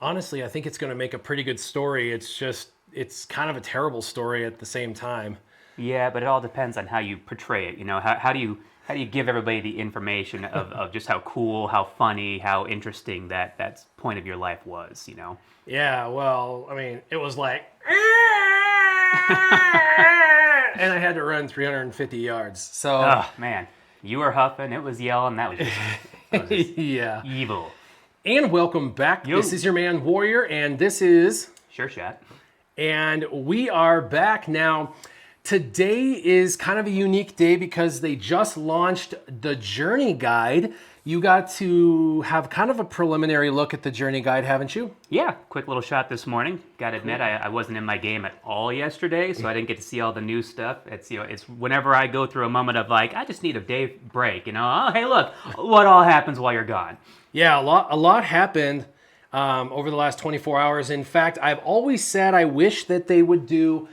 Honestly, I think it's going to make a pretty good story. It's kind of a terrible story at the same time. Yeah, but it all depends on how you portray it. How do you give everybody the information of just how cool, how funny, how interesting that point of your life was, you know? Yeah, well, I mean, it was like, and I had to run 350 yards. So, Oh man, you were huffing, it was yelling, that was just yeah. evil. And welcome back. Yo. This is your man Warrior, and this is, Sure shot. and we are back now. Today is kind of a unique day because they just launched the Journey Guide. You got to have kind of a preliminary look at the Journey Guide, haven't you? Yeah, quick little shot this morning. Gotta admit, I wasn't in my game at all yesterday, so I didn't get to see all the new stuff. It's whenever I go through a moment of like, I just need a day break, oh, hey, look, what all happens while you're gone. Yeah, a lot happened over the last 24 hours. In fact, I've always said I wish that they would do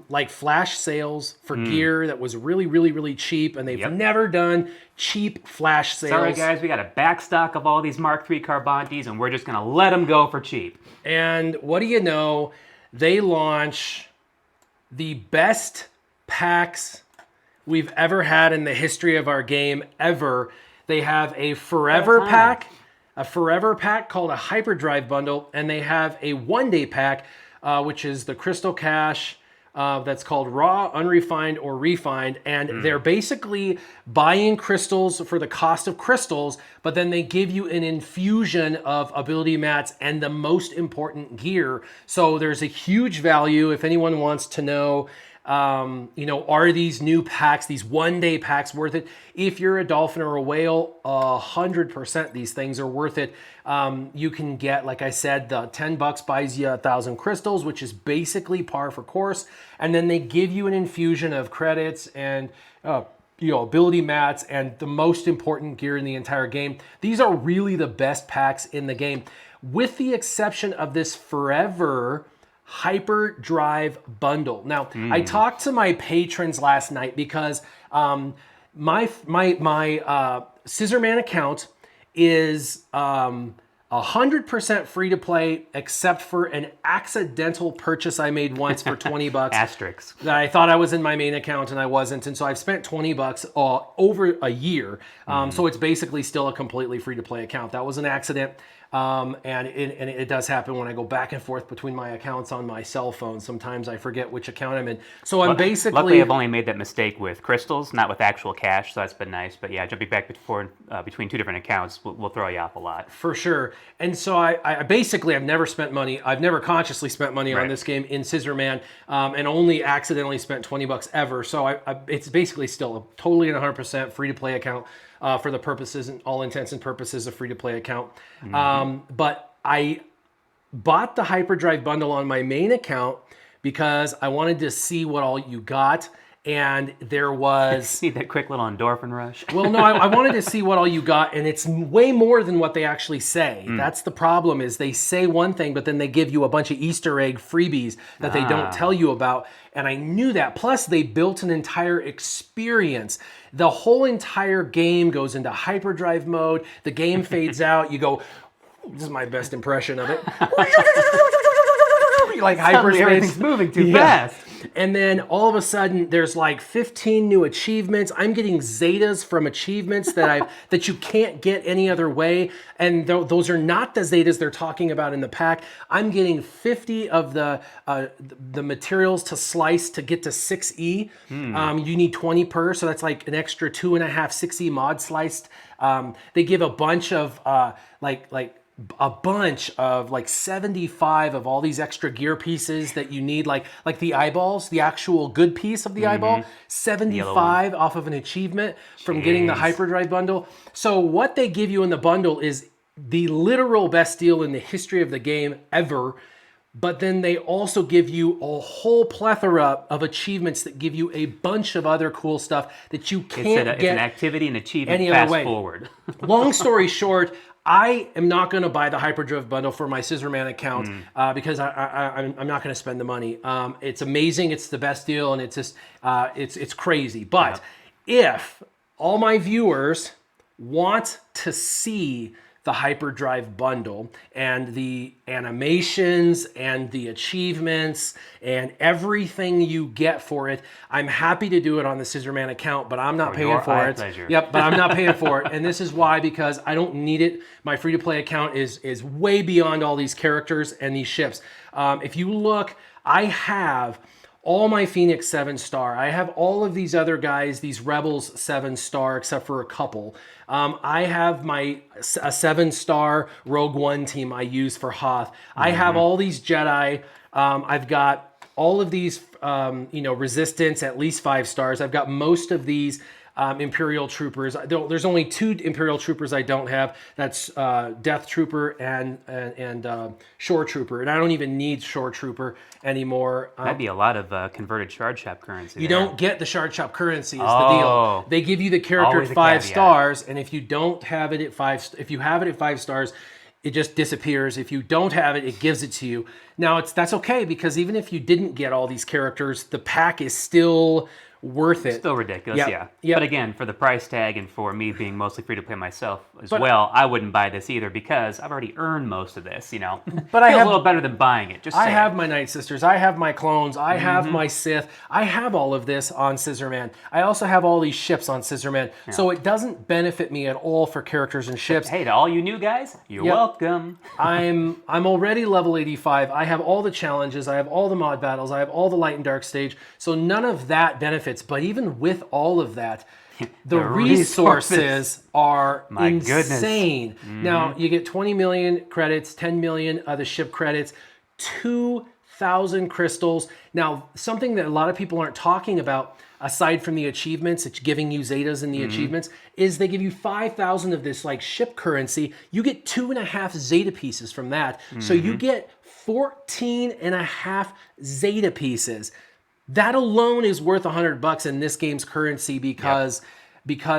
like flash sales for gear that was really, really, really cheap, and they've Yep. never done cheap flash sales. Sorry, guys, we got a backstock of all these Mark III Carbantes, and we're just gonna let them go for cheap. And what do you know? They launch the best packs we've ever had in the history of our game ever. They have a forever All time. pack, a forever pack called a Hyperdrive bundle, and they have a one-day pack, which is the Crystal Cache. That's called Raw, Unrefined, or Refined. And they're basically buying crystals for the cost of crystals, but then they give you an infusion of ability mats and the most important gear. So there's a huge value if anyone wants to know, are these new packs, these one-day packs worth it? If you're a dolphin or a whale, 100% these things are worth it. You can get, like I said, the $10 buys you 1,000 crystals, which is basically par for course. And then they give you an infusion of credits and ability mats and the most important gear in the entire game. These are really the best packs in the game, with the exception of this forever Hyperdrive bundle. Now, I talked to my patrons last night because my Scissorman account is 100% free to play, except for an accidental purchase I made once for $20. Asterisks. That I thought I was in my main account and I wasn't, and so I've spent $20 over a year. So it's basically still a completely free to play account. That was an accident. And it does happen when I go back and forth between my accounts on my cell phone. Sometimes I forget which account I'm in. So I'm basically... Luckily, I've only made that mistake with crystals, not with actual cash, so that's been nice. But yeah, jumping back between two different accounts will throw you off a lot. For sure. And so I basically, I've never spent money. I've never consciously spent money on this game in Scissorman, and only accidentally spent $20 ever. So it's basically still a totally and 100% free to play account. For the purposes and all intents and purposes, a free-to-play account. But I bought the Hyperdrive bundle on my main account because I wanted to see what all you got. And there was... Need that quick little endorphin rush. Well, no, I wanted to see what all you got, and it's way more than what they actually say. That's the problem, is they say one thing, but then they give you a bunch of Easter egg freebies that they don't tell you about. And I knew that. Plus, they built an entire experience. The whole entire game goes into hyperdrive mode. The game fades out. You go, this is my best impression of it. Like hyperspace. Everything's moving too fast. And then all of a sudden, there's like 15 new achievements. I'm getting zetas from achievements that you can't get any other way. And those are not the zetas they're talking about in the pack. I'm getting 50 of the materials to slice to get to 6E. You need 20 per, so that's like an extra 2.5 6E mod sliced. They give a bunch of like 75 of all these extra gear pieces that you need, like the eyeballs, the actual good piece of the eyeball, 75 off of an achievement from getting the Hyperdrive bundle. So what they give you in the bundle is the literal best deal in the history of the game ever. But then they also give you a whole plethora of achievements that give you a bunch of other cool stuff that you can't get. It's an activity and achievement any other fast way. forward. Long story short, I am not going to buy the Hyperdrive bundle for my Scissorman account because I'm not going to spend the money. It's amazing. It's the best deal, and it's just it's crazy. But if all my viewers want to see the Hyperdrive bundle and the animations and the achievements and everything you get for it. I'm happy to do it on the Scissorman account, but I'm not paying for it. Pleasure. Yep, but I'm not paying for it. And this is why, because I don't need it. My free-to-play account is way beyond all these characters and these ships. If you look, I have all my Phoenix 7-star. I have all of these other guys, these Rebels 7-star, except for a couple. I have a 7-star Rogue One team I use for Hoth. I have all these Jedi. I've got all of these, Resistance, at least 5 stars. I've got most of these Imperial Troopers. There's only 2 Imperial Troopers I don't have. That's Death Trooper and Shore Trooper. And I don't even need Shore Trooper anymore. That'd be a lot of converted Shard Shop currency. You don't get the Shard Shop currency is the Oh. deal. They give you the character Always at a 5 caveat. stars, and if you don't have it at 5, if you have it at 5 stars, it just disappears. If you don't have it, it gives it to you. Now that's okay, because even if you didn't get all these characters, the pack is still worth it. Still ridiculous, Yep. yeah. Yep. But again, for the price tag and for me being mostly free to play myself as well, I wouldn't buy this either because I've already earned most of this, But I Feels have- a little better than buying it. Just I saying. have my Night Sisters. I have my clones. I have my Sith. I have all of this on Scissorman. I also have all these ships on Scissorman. So it doesn't benefit me at all for characters and ships. Hey, to all you new guys, you're Yep. welcome. I'm already level 85. I have all the challenges. I have all the mod battles. I have all the light and dark stage. So none of that benefits. But even with all of that, the resources are My goodness. insane. Now you get 20 million credits, 10 million of the ship credits, 2,000 crystals. Now, something that a lot of people aren't talking about, aside from the achievements, it's giving you Zetas in the achievements, is they give you 5,000 of this like ship currency. You get 2.5 Zeta pieces from that. So you get 14.5 Zeta pieces. That alone is worth $100 in this game's currency because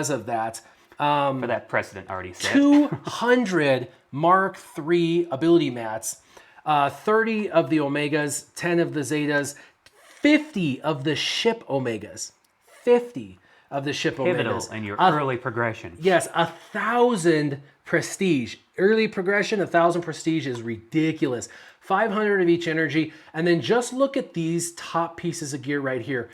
of that. For that precedent already set. 200 Mark III ability mats, 30 of the Omegas, 10 of the Zetas, 50 of the ship Omegas, 50 of the ship Pivotal Omegas. in your early progression. Yes, 1,000 prestige. Early progression, 1,000 prestige is ridiculous. 500 of each energy. And then just look at these top pieces of gear right here.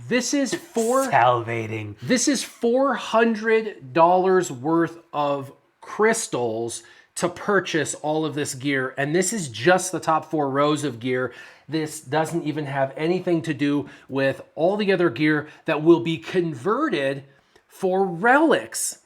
This is Salivating. This is $400 worth of crystals to purchase all of this gear. And this is just the top 4 rows of gear. This doesn't even have anything to do with all the other gear that will be converted for relics,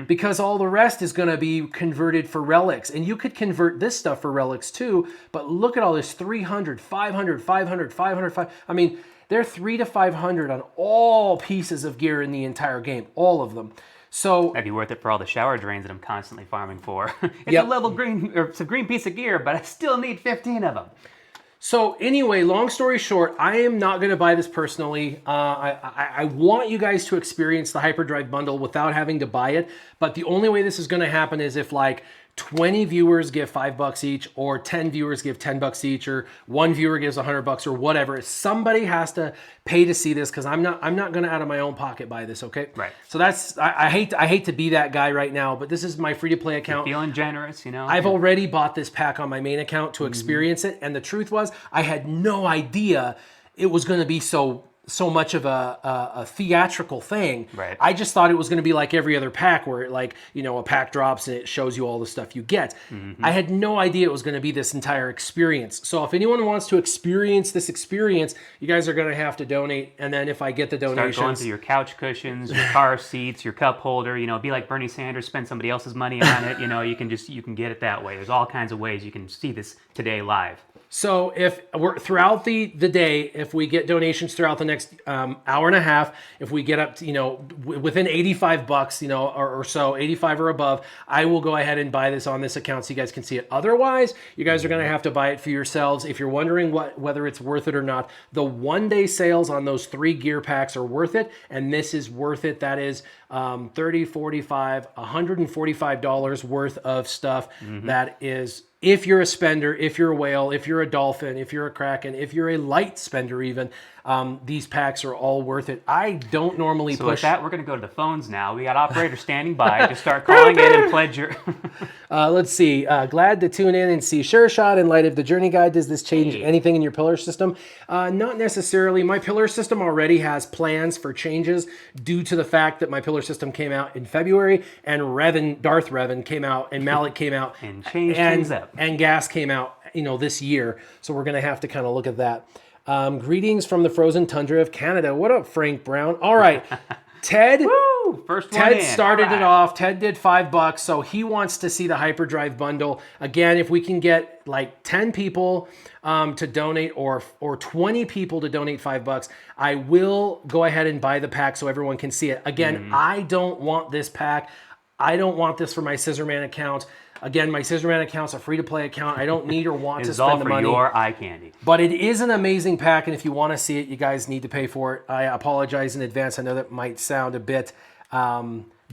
because all the rest is going to be converted for relics. And you could convert this stuff for relics too, but look at all this 300, 500, 500, 500, 500. I mean, they're 300 to 500 on all pieces of gear in the entire game, all of them. So That'd be worth it for all the shower drains that I'm constantly farming for. It's Yep. a level green, or it's a green piece of gear, but I still need 15 of them. So anyway, long story short, I am not going to buy this personally. I want you guys to experience the Hyperdrive bundle without having to buy it. But the only way this is going to happen is if like 20 viewers give $5 each, or 10 viewers give $10 each, or 1 viewer gives $100 or whatever. Somebody has to pay to see this, because I'm not going to out of my own pocket buy this. Okay. Right. So that's I hate to be that guy right now, but this is my free to play account. Feeling generous, I've already bought this pack on my main account to experience it, and the truth was, I had no idea it was going to be so much of a theatrical thing. Right. I just thought it was going to be like every other pack, where like a pack drops and it shows you all the stuff you get. I had no idea it was going to be this entire experience. So if anyone wants to experience this experience, you guys are going to have to donate, and then if I get the Start going donations, through your couch cushions, your car seats, your cup holder. Be like Bernie Sanders, spend somebody else's money on it. You can get it that way. There's all kinds of ways you can see this today live. So if we're throughout the day, if we get donations throughout the next hour and a half, if we get up to, within $85, or so, 85 or above, I will go ahead and buy this on this account so you guys can see it. Otherwise, you guys are going to have to buy it for yourselves. If you're wondering whether it's worth it or not, the one-day sales on those 3 gear packs are worth it, and this is worth it. That is 30, 45, $145 worth of stuff that is, if you're a spender, if you're a whale, if you're a dolphin, if you're a kraken, if you're a light spender even, these packs are all worth it. I don't normally So push... with that, we're going to go to the phones now. We got operators standing by. Just start calling in and pledge your... Let's see. Glad to tune in and see Sure Shot in light of the Journey Guide. Does this change anything in your pillar system? Not necessarily. My pillar system already has plans for changes due to the fact that my pillar system came out in February and Darth Revan came out and Malik came out and changed things up. And Gas came out, this year. So we're going to have to kind of look at that. Greetings from the frozen tundra of Canada. What up, Frank Brown? All right. Ted. Woo! First one Ted in. started it off. Ted did $5, so he wants to see the Hyperdrive bundle. Again, if we can get like 10 people to donate or 20 people to donate $5, I will go ahead and buy the pack so everyone can see it. Again, I don't want this pack. I don't want this for my Scissorman account. Again, my Scissorman account's a free-to-play account. I don't need or want to spend the money. It's all for your eye candy. But it is an amazing pack, and if you want to see it, you guys need to pay for it. I apologize in advance. I know that might sound a bit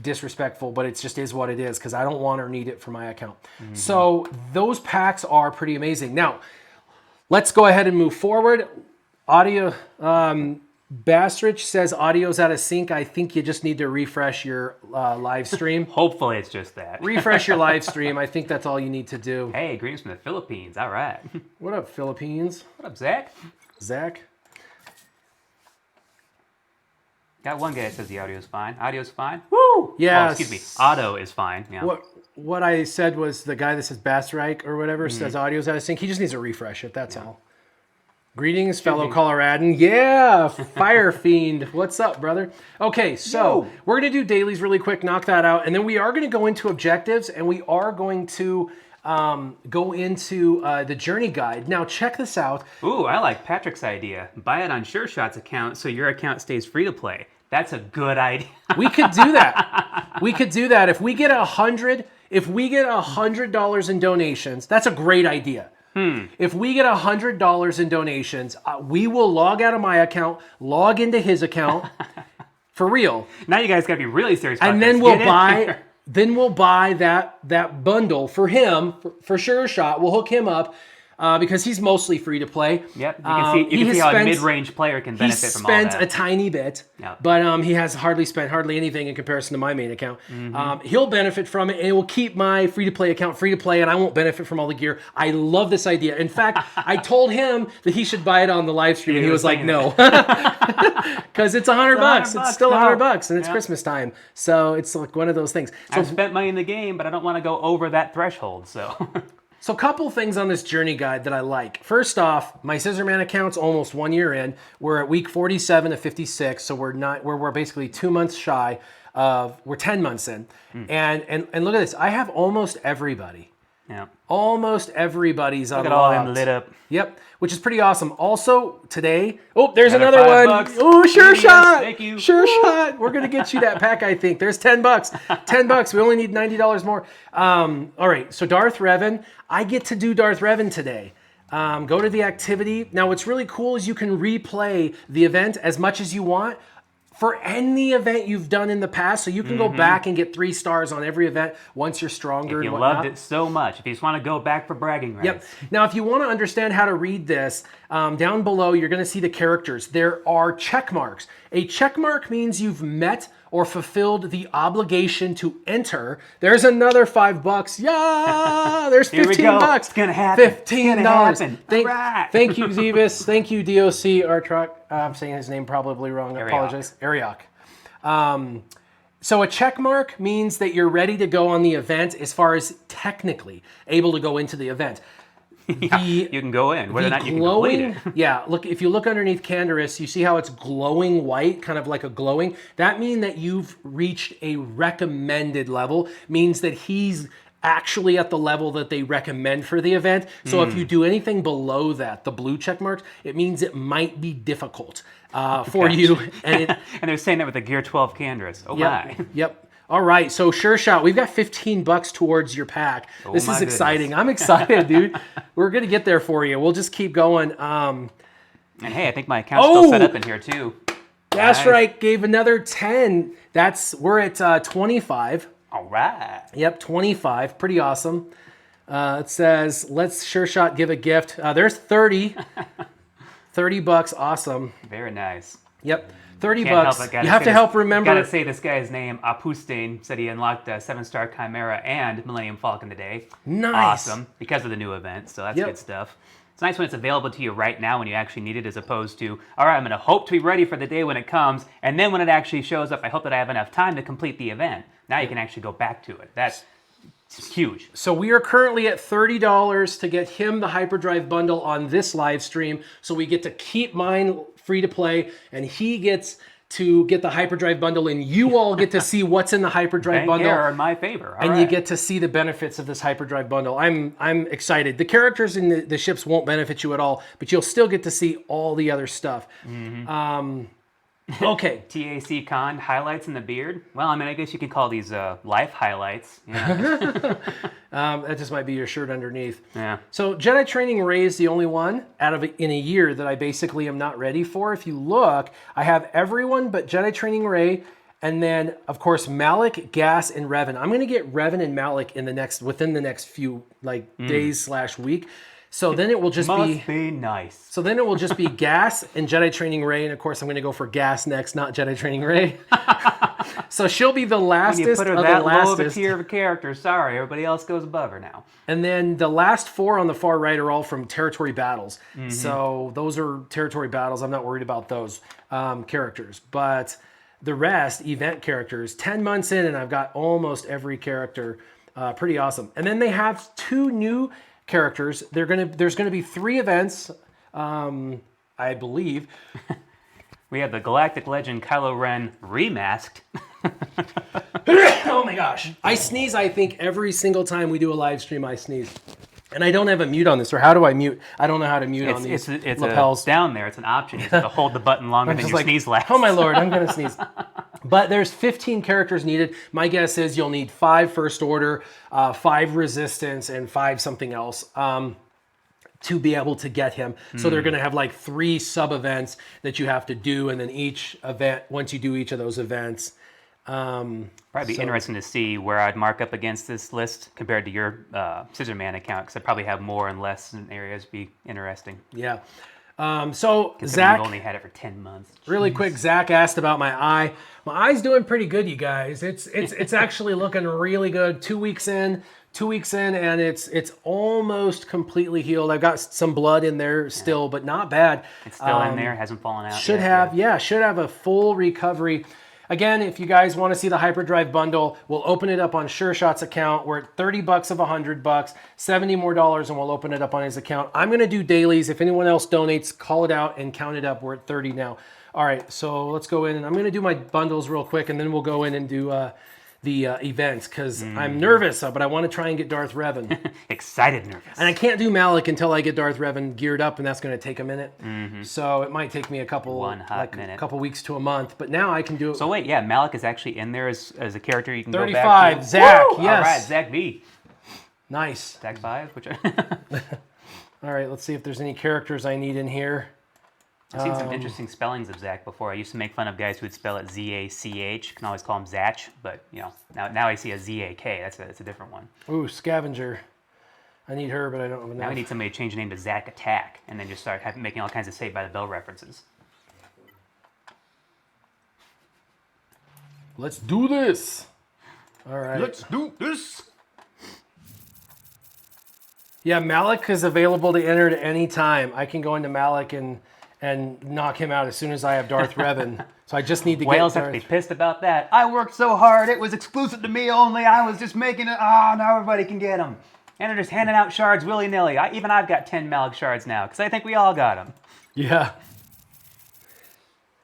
disrespectful, but it just is what it is because I don't want or need it for my account. So those packs are pretty amazing. Now, let's go ahead and move forward. Audio... Bastrich says audio's out of sync. I think you just need to refresh your live stream. Hopefully it's just that. Refresh your live stream. I think that's all you need to do. Hey, greetings from the Philippines. All right. What up, Philippines? What up, Zach? Zach? Got one guy that says the audio's fine. Audio's fine? Woo! Yeah. Oh, excuse me. Auto is fine. Yeah. What I said was the guy that says Bastrike or whatever says audio's out of sync. He just needs to refresh it. That's all. Greetings, fellow Coloradan. Yeah, Fire Fiend. What's up, brother? Okay, so we're going to do dailies really quick, knock that out, and then we are going to go into objectives, and we are going to go into the Journey Guide. Now, check this out. Ooh, I like Patrick's idea. Buy it on SureShot's account so your account stays free to play. That's a good idea. We could do that. We could do that. If we get $100 in donations, that's a great idea. If we get $100 in donations, we will log out of my account, log into his account, for real. Now you guys gotta be really serious about and this. Then we'll buy that bundle for him for Sure Shot. We'll hook him up because he's mostly free to play. Yep, you can see how a mid-range player can benefit from all that. He spent a tiny bit, but he has spent hardly anything in comparison to my main account. He'll benefit from it, and it will keep my free-to-play account free to play, and I won't benefit from all the gear. I love this idea. In fact, I told him that he should buy it on the live stream, and he was like, no. Because it's $100. It's still $100, and it's Christmas time. So it's like one of those things. So, I've spent money in the game, but I don't want to go over that threshold, so... So a couple things on this Journey Guide that I like. First off, my Scissorman account's almost 1 year in. We're at week 47 of 56, so we're basically 2 months shy of, we're 10 months in. And look at this, I have almost everybody. Yeah. Almost everybody's unlocked. Look at all them lit up. Yep, which is pretty awesome. Also, today... Oh, there's another one. $5. Oh, Sure Shot. Thank you. Sure Shot. We're going to get you that pack, I think. There's $10. $10. We only need $90 more. All right, so Darth Revan. I get to do Darth Revan today. Go to the activity. Now, what's really cool is you can replay the event as much as you want for any event you've done in the past. So you can go back and get 3 stars on every event once you're stronger If you and whatnot. loved it so much, if you just want to go back for bragging rights. Yep. Now, if you want to understand how to read this, down below, you're going to see the characters. There are check marks. A check mark means you've met or fulfilled the obligation to enter. There's another $5. Yeah, there's $15. Here we go. It's gonna happen. $15. Right. Thank you, Zevis. Thank you, DOC Artruck. I'm saying his name probably wrong. I apologize. Ariok. So a check mark means that you're ready to go on the event as far as technically able to go into the event. You can go in, whether or not you can complete it. Yeah, look, if you look underneath Canderous, you see how it's glowing white, kind of like a glowing. That means that you've reached a recommended level, means that he's actually at the level that they recommend for the event. So if you do anything below that, the blue check marks, it means it might be difficult for you. And they're saying that with the Gear 12 Canderous. Oh my. Yep. All right, so Sure Shot, we've got $15 towards your pack. This is exciting. I'm excited, dude. We're gonna get there for you. We'll just keep going. And hey, I think my account's still set up in here too. That's Nice. right. Gave another 10. We're at 25. All right. Yep, 25. Pretty awesome. It says, let's Sure Shot give a gift. There's 30. $30. Awesome. Very nice. Yep. 30 Can't bucks. help it. Gotta You have say to this- help remember. Gotta say this guy's name. Apustain said he unlocked a 7-star Chimera and Millennium Falcon today. Nice. Awesome. Because of the new event, so that's Yep. good stuff. It's nice when it's available to you right now when you actually need it, as opposed to, all right, I'm going to hope to be ready for the day when it comes, and then when it actually shows up, I hope that I have enough time to complete the event. Now you can actually go back to it. That's huge. So we are currently at $30 to get him the Hyperdrive bundle on this live stream. So we get to keep mine free to play, and he gets to get the Hyperdrive bundle, and you all get to see what's in the Hyperdrive Bank bundle. error in my favor. All And right. you get to see the benefits of this Hyperdrive bundle. I'm excited. The characters in the ships won't benefit you at all, but you'll still get to see all the other stuff. Okay. TAC Con, highlights in the beard. Well, I mean, I guess you could call these life highlights. Yeah. That just might be your shirt underneath. Yeah. So Jedi Training Ray is the only one in a year that I basically am not ready for. If you look, I have everyone but Jedi Training Ray, and then of course Malik, Gas, and Revan. I'm going to get Revan and Malik within the next few days/week. So then it will just Must be nice. So then it will just be Gas and Jedi Training Ray, and of course I'm going to go for Gas next, not Jedi Training Ray. So she'll be the When lastest you put her of the that low of a lastest. tier of a character, sorry, everybody else goes above her now. And then the last 4 on the far right are all from territory battles. So those are territory battles. I'm not worried about those characters. But the rest, event characters, 10 months in, and I've got almost every character. Pretty awesome. And then they have 2 new characters. There's gonna be 3 events, I believe. We have the Galactic Legend Kylo Ren remasked. Oh my gosh. I sneeze, I think, every single time we do a live stream, I sneeze. And I don't have a mute on this, or how do I mute? I don't know how to mute on these lapels. Down there. It's an option. You have to hold the button longer than just your like, sneeze lasts. Oh my lord, I'm gonna sneeze. But there's 15 characters needed. My guess is you'll need 5 First Order, 5 Resistance, and 5 something else to be able to get him. So they're gonna have like 3 sub-events that you have to do, and then each event, once you do each of those events, Probably be interesting to see where I'd mark up against this list compared to your Scissorman account, because I probably have more and less in areas. Be interesting. yeah. So Considering Zach, you've only had it for 10 months. really quick, Zach asked about my eye. My eye's doing pretty good, you guys. It's actually looking really good. 2 weeks in, and it's almost completely healed. I've got some blood in there still, but not bad. It's still in there, hasn't fallen out. Should yet. have a full recovery. Again, if you guys want to see the Hyperdrive bundle, we'll open it up on Sure Shot's account. We're at $30 of $100, $70 more, and we'll open it up on his account. I'm going to do dailies. If anyone else donates, call it out and count it up. We're at 30 now. All right, so let's go in, and I'm going to do my bundles real quick, and then we'll go in and do the events, because I'm nervous, but I want to try and get Darth Revan. Excited, nervous. And I can't do Malik until I get Darth Revan geared up, and that's going to take a minute. So it might take me a couple weeks to a month, but now I can do it. So wait, yeah, Malik is actually in there as a character you can 35, go back to. Zach, Woo! yes. All right, Zach V. Nice. Zach 5? Which All right, let's see if there's any characters I need in here. I've seen some interesting spellings of Zach before. I used to make fun of guys who would spell it Z-A-C-H. Can always call him Zach, but you know, now I see a Z-A-K. That's a different one. Ooh, Scavenger. I need her, but I don't have enough. Now we need somebody to change the name to Zach Attack, and then just start making all kinds of Saved by the Bell references. Let's do this. All right. Let's do this. Yeah, Malik is available to enter at any time. I can go into Malik and knock him out as soon as I have Darth Revan. So I just need to Whales get have to be Darth. pissed about that. I worked so hard. It was exclusive to me only. I was just making it. Now everybody can get them. And they're just handing out shards willy-nilly. I've got 10 Malik shards now, because I think we all got them. Yeah.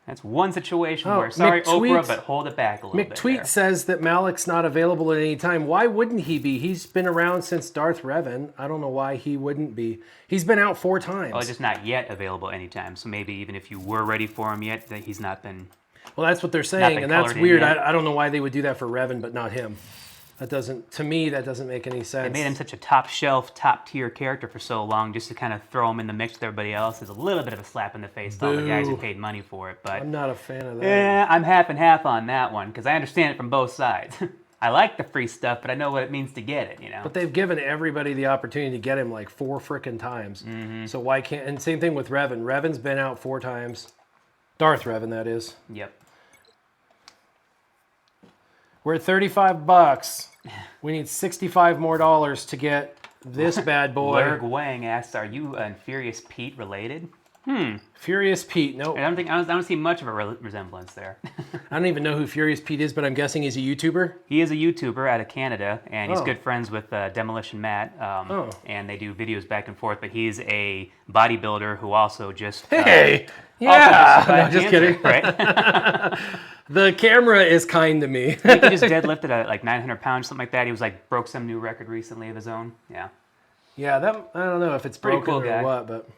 That's one situation Oh, where, sorry, McTweet- Oprah, but hold it back a little bit. McTweet there. says that Malik's not available at any time. Why wouldn't he be? He's been around since Darth Revan. I don't know why he wouldn't be. He's been out 4 times. Well, just not yet available anytime. So maybe even if you were ready for him yet, that he's not been. Well, that's what they're saying, been and that's colored in weird. yet. I don't know why they would do that for Revan, but not him. That doesn't, to me, that doesn't make any sense. They made him such a top shelf, top tier character for so long, just to kind of throw him in the mix with everybody else is a little bit of a slap in the face to all the guys who paid money for it. But I'm not a fan of that. yeah, I'm half and half on that one because I understand it from both sides. I like the free stuff, but I know what it means to get it, you know? But they've given everybody the opportunity to get him like 4 frickin' times. So why can't, and same thing with Revan. Revan's been out 4 times. Darth Revan, that is. Yep. We're at $35. We need $65 more to get this bad boy. Lerg Wang asks, "Are you and Furious Pete related?" Furious Pete, nope. I don't see much of a resemblance there. I don't even know who Furious Pete is, but I'm guessing he's a YouTuber. He is a YouTuber out of Canada, and he's good friends with Demolition Matt. And they do videos back and forth. But he's a bodybuilder who also just Hey, yeah, no, just cancer, kidding. right? The camera is kind to me. I think he just deadlifted at like 900 pounds, something like that. He was like broke some new record recently of his own. Yeah. Yeah, that I don't know if it's Pretty broken cool or guy. what, but.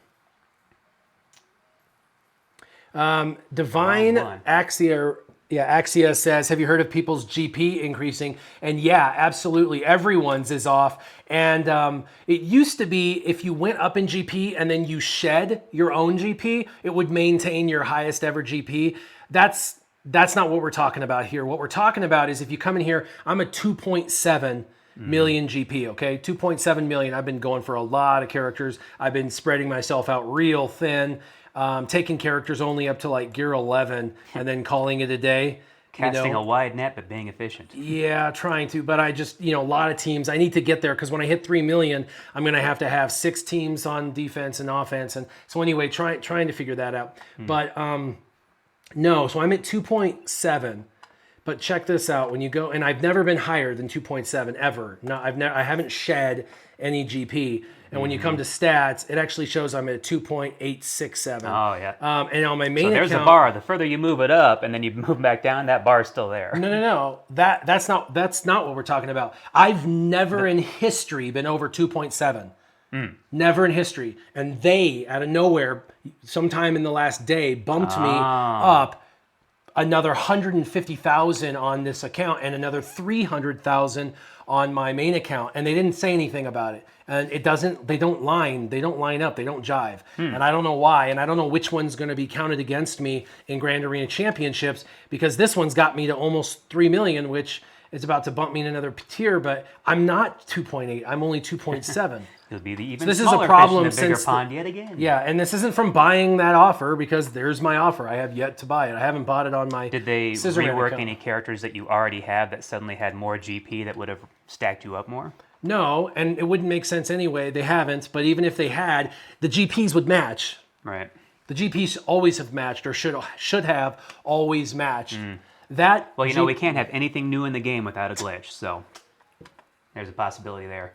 Divine Axia says, have you heard of people's GP increasing? And yeah, absolutely. Everyone's is off. And it used to be if you went up in GP and then you shed your own GP, it would maintain your highest ever GP. That's not what we're talking about here. What we're talking about is if you come in here, I'm a 2.7 million GP, okay? 2.7 million. I've been going for a lot of characters. I've been spreading myself out real thin. Taking characters only up to like gear 11 and then calling it a day. Casting a wide net, but being efficient. Yeah, trying to, but I just, a lot of teams, I need to get there because when I hit 3 million, I'm going to have 6 teams on defense and offense. And so anyway, trying to figure that out. But no, so I'm at 2.7. But check this out. When you go, and I've never been higher than 2.7 ever. No, I haven't shed any GP. And when you come to stats, it actually shows I'm at 2.867. Oh, yeah. And on my main So there's account, a bar. The further you move it up and then you move back down, that bar is still there. No. That's not what we're talking about. I've never in history been over 2.7. Never in history. And they, out of nowhere, sometime in the last day, bumped me up another 150,000 on this account and another 300,000 on my main account, and they didn't say anything about it. And they don't line up, they don't jive. And I don't know why, and I don't know which one's going to be counted against me in Grand Arena Championships, because this one's got me to almost 3 million, which is about to bump me in another tier, but I'm not 2.8, I'm only 2.7. It'll be the even This is smaller a problem fish in the bigger since pond yet again. Yeah, and this isn't from buying that offer, because there's my offer. I have yet to buy it. I haven't bought it on my Did they Scissorman rework account. any characters that you already have that suddenly had more GP that would have stacked you up more? No, and it wouldn't make sense anyway. They haven't, but even if they had, the GPs would match. Right. The GPs always have matched, or should have always matched. Well, we can't have anything new in the game without a glitch, so there's a possibility there.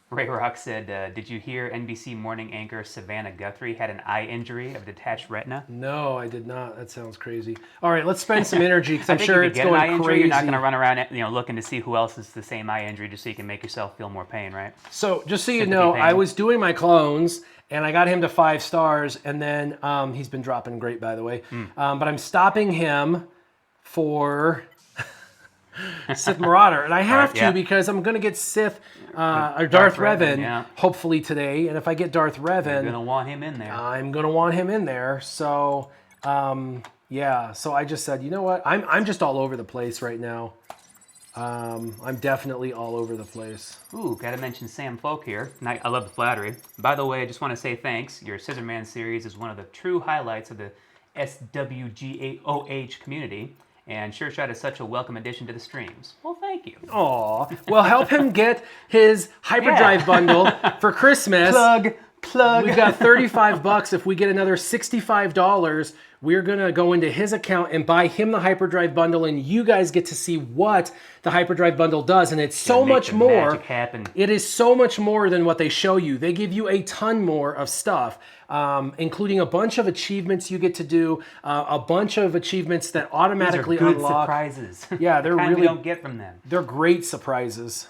Ray Rock said, did you hear NBC morning anchor Savannah Guthrie had an eye injury of detached retina? No, I did not. That sounds crazy. All right, let's spend some energy, because I'm think sure if it's you get an eye going injury, crazy. you're not going to run around looking to see who else is the same eye injury just so you can make yourself feel more pain, right? So just so you Sympathy know, pain. I was doing my clones, and I got him to 5 stars, and then he's been dropping great, by the way. But I'm stopping him for Sith Marauder, and I have to because I'm going to get Sith or Darth Revan hopefully today, and if I get Darth Revan, You're going to want him in there. I'm going to want him in there. So yeah, so I just said, you know what? I'm just all over the place right now. I'm definitely all over the place. Ooh, gotta mention Sam Folk here. And I love the flattery. By the way, I just want to say thanks. Your Scissorman series is one of the true highlights of the SWGOH community. And Sure Shot is such a welcome addition to the streams. Well, thank you. Aw. Well, help him get his Hyperdrive bundle for Christmas. Plug. We've got $35. If we get another $65, we're going to go into his account and buy him the Hyperdrive bundle, and you guys get to see what the Hyperdrive bundle does. And it's so much more. Magic happen. It is so much more than what they show you. They give you a ton more of stuff, including a bunch of achievements you get to do, a bunch of achievements that automatically These are good unlock. surprises. Yeah, they're kind really we don't get from them. They're great surprises.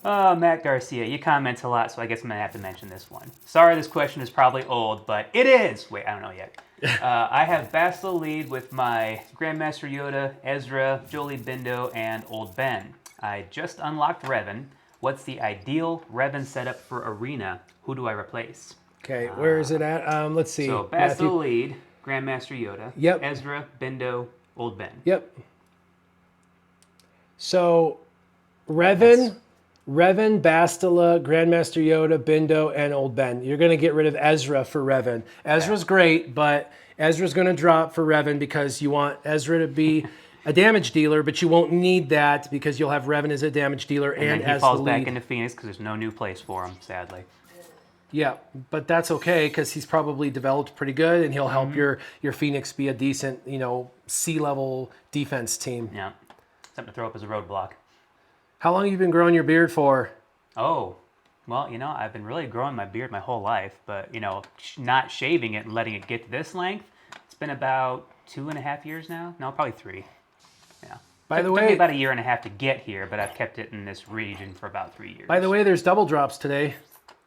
Matt Garcia, you comment a lot, so I guess I'm going to have to mention this one. Sorry, this question is probably old, but it is. Wait, I don't know yet. I have Bastila lead with my Grandmaster Yoda, Ezra, Jolie Bindo, and Old Ben. I just unlocked Revan. What's the ideal Revan setup for Arena? Who do I replace? Okay, where is it at? Let's see. So Bastila lead, Grandmaster Yoda, Yep. Ezra, Bindo, Old Ben. Yep. So Revan, Bastila, Grandmaster Yoda, Bindo, and Old Ben. You're going to get rid of Ezra for Revan. Ezra's great, but Ezra's going to drop for Revan because you want Ezra to be a damage dealer, but you won't need that because you'll have Revan as a damage dealer and then he as falls the back lead. into Phoenix because there's no new place for him, sadly. Yeah, but that's okay because he's probably developed pretty good, and he'll help your Phoenix be a decent, C-level defense team. Yeah, something to throw up as a roadblock. How long have you been growing your beard for? Oh, well, I've been really growing my beard my whole life, but, not shaving it and letting it get to this length, it's been about 2.5 years now. No, probably 3. Yeah. By the Took me way, about 1.5 years to get here, but I've kept it in this region for about 3 years. by the way, there's double drops today.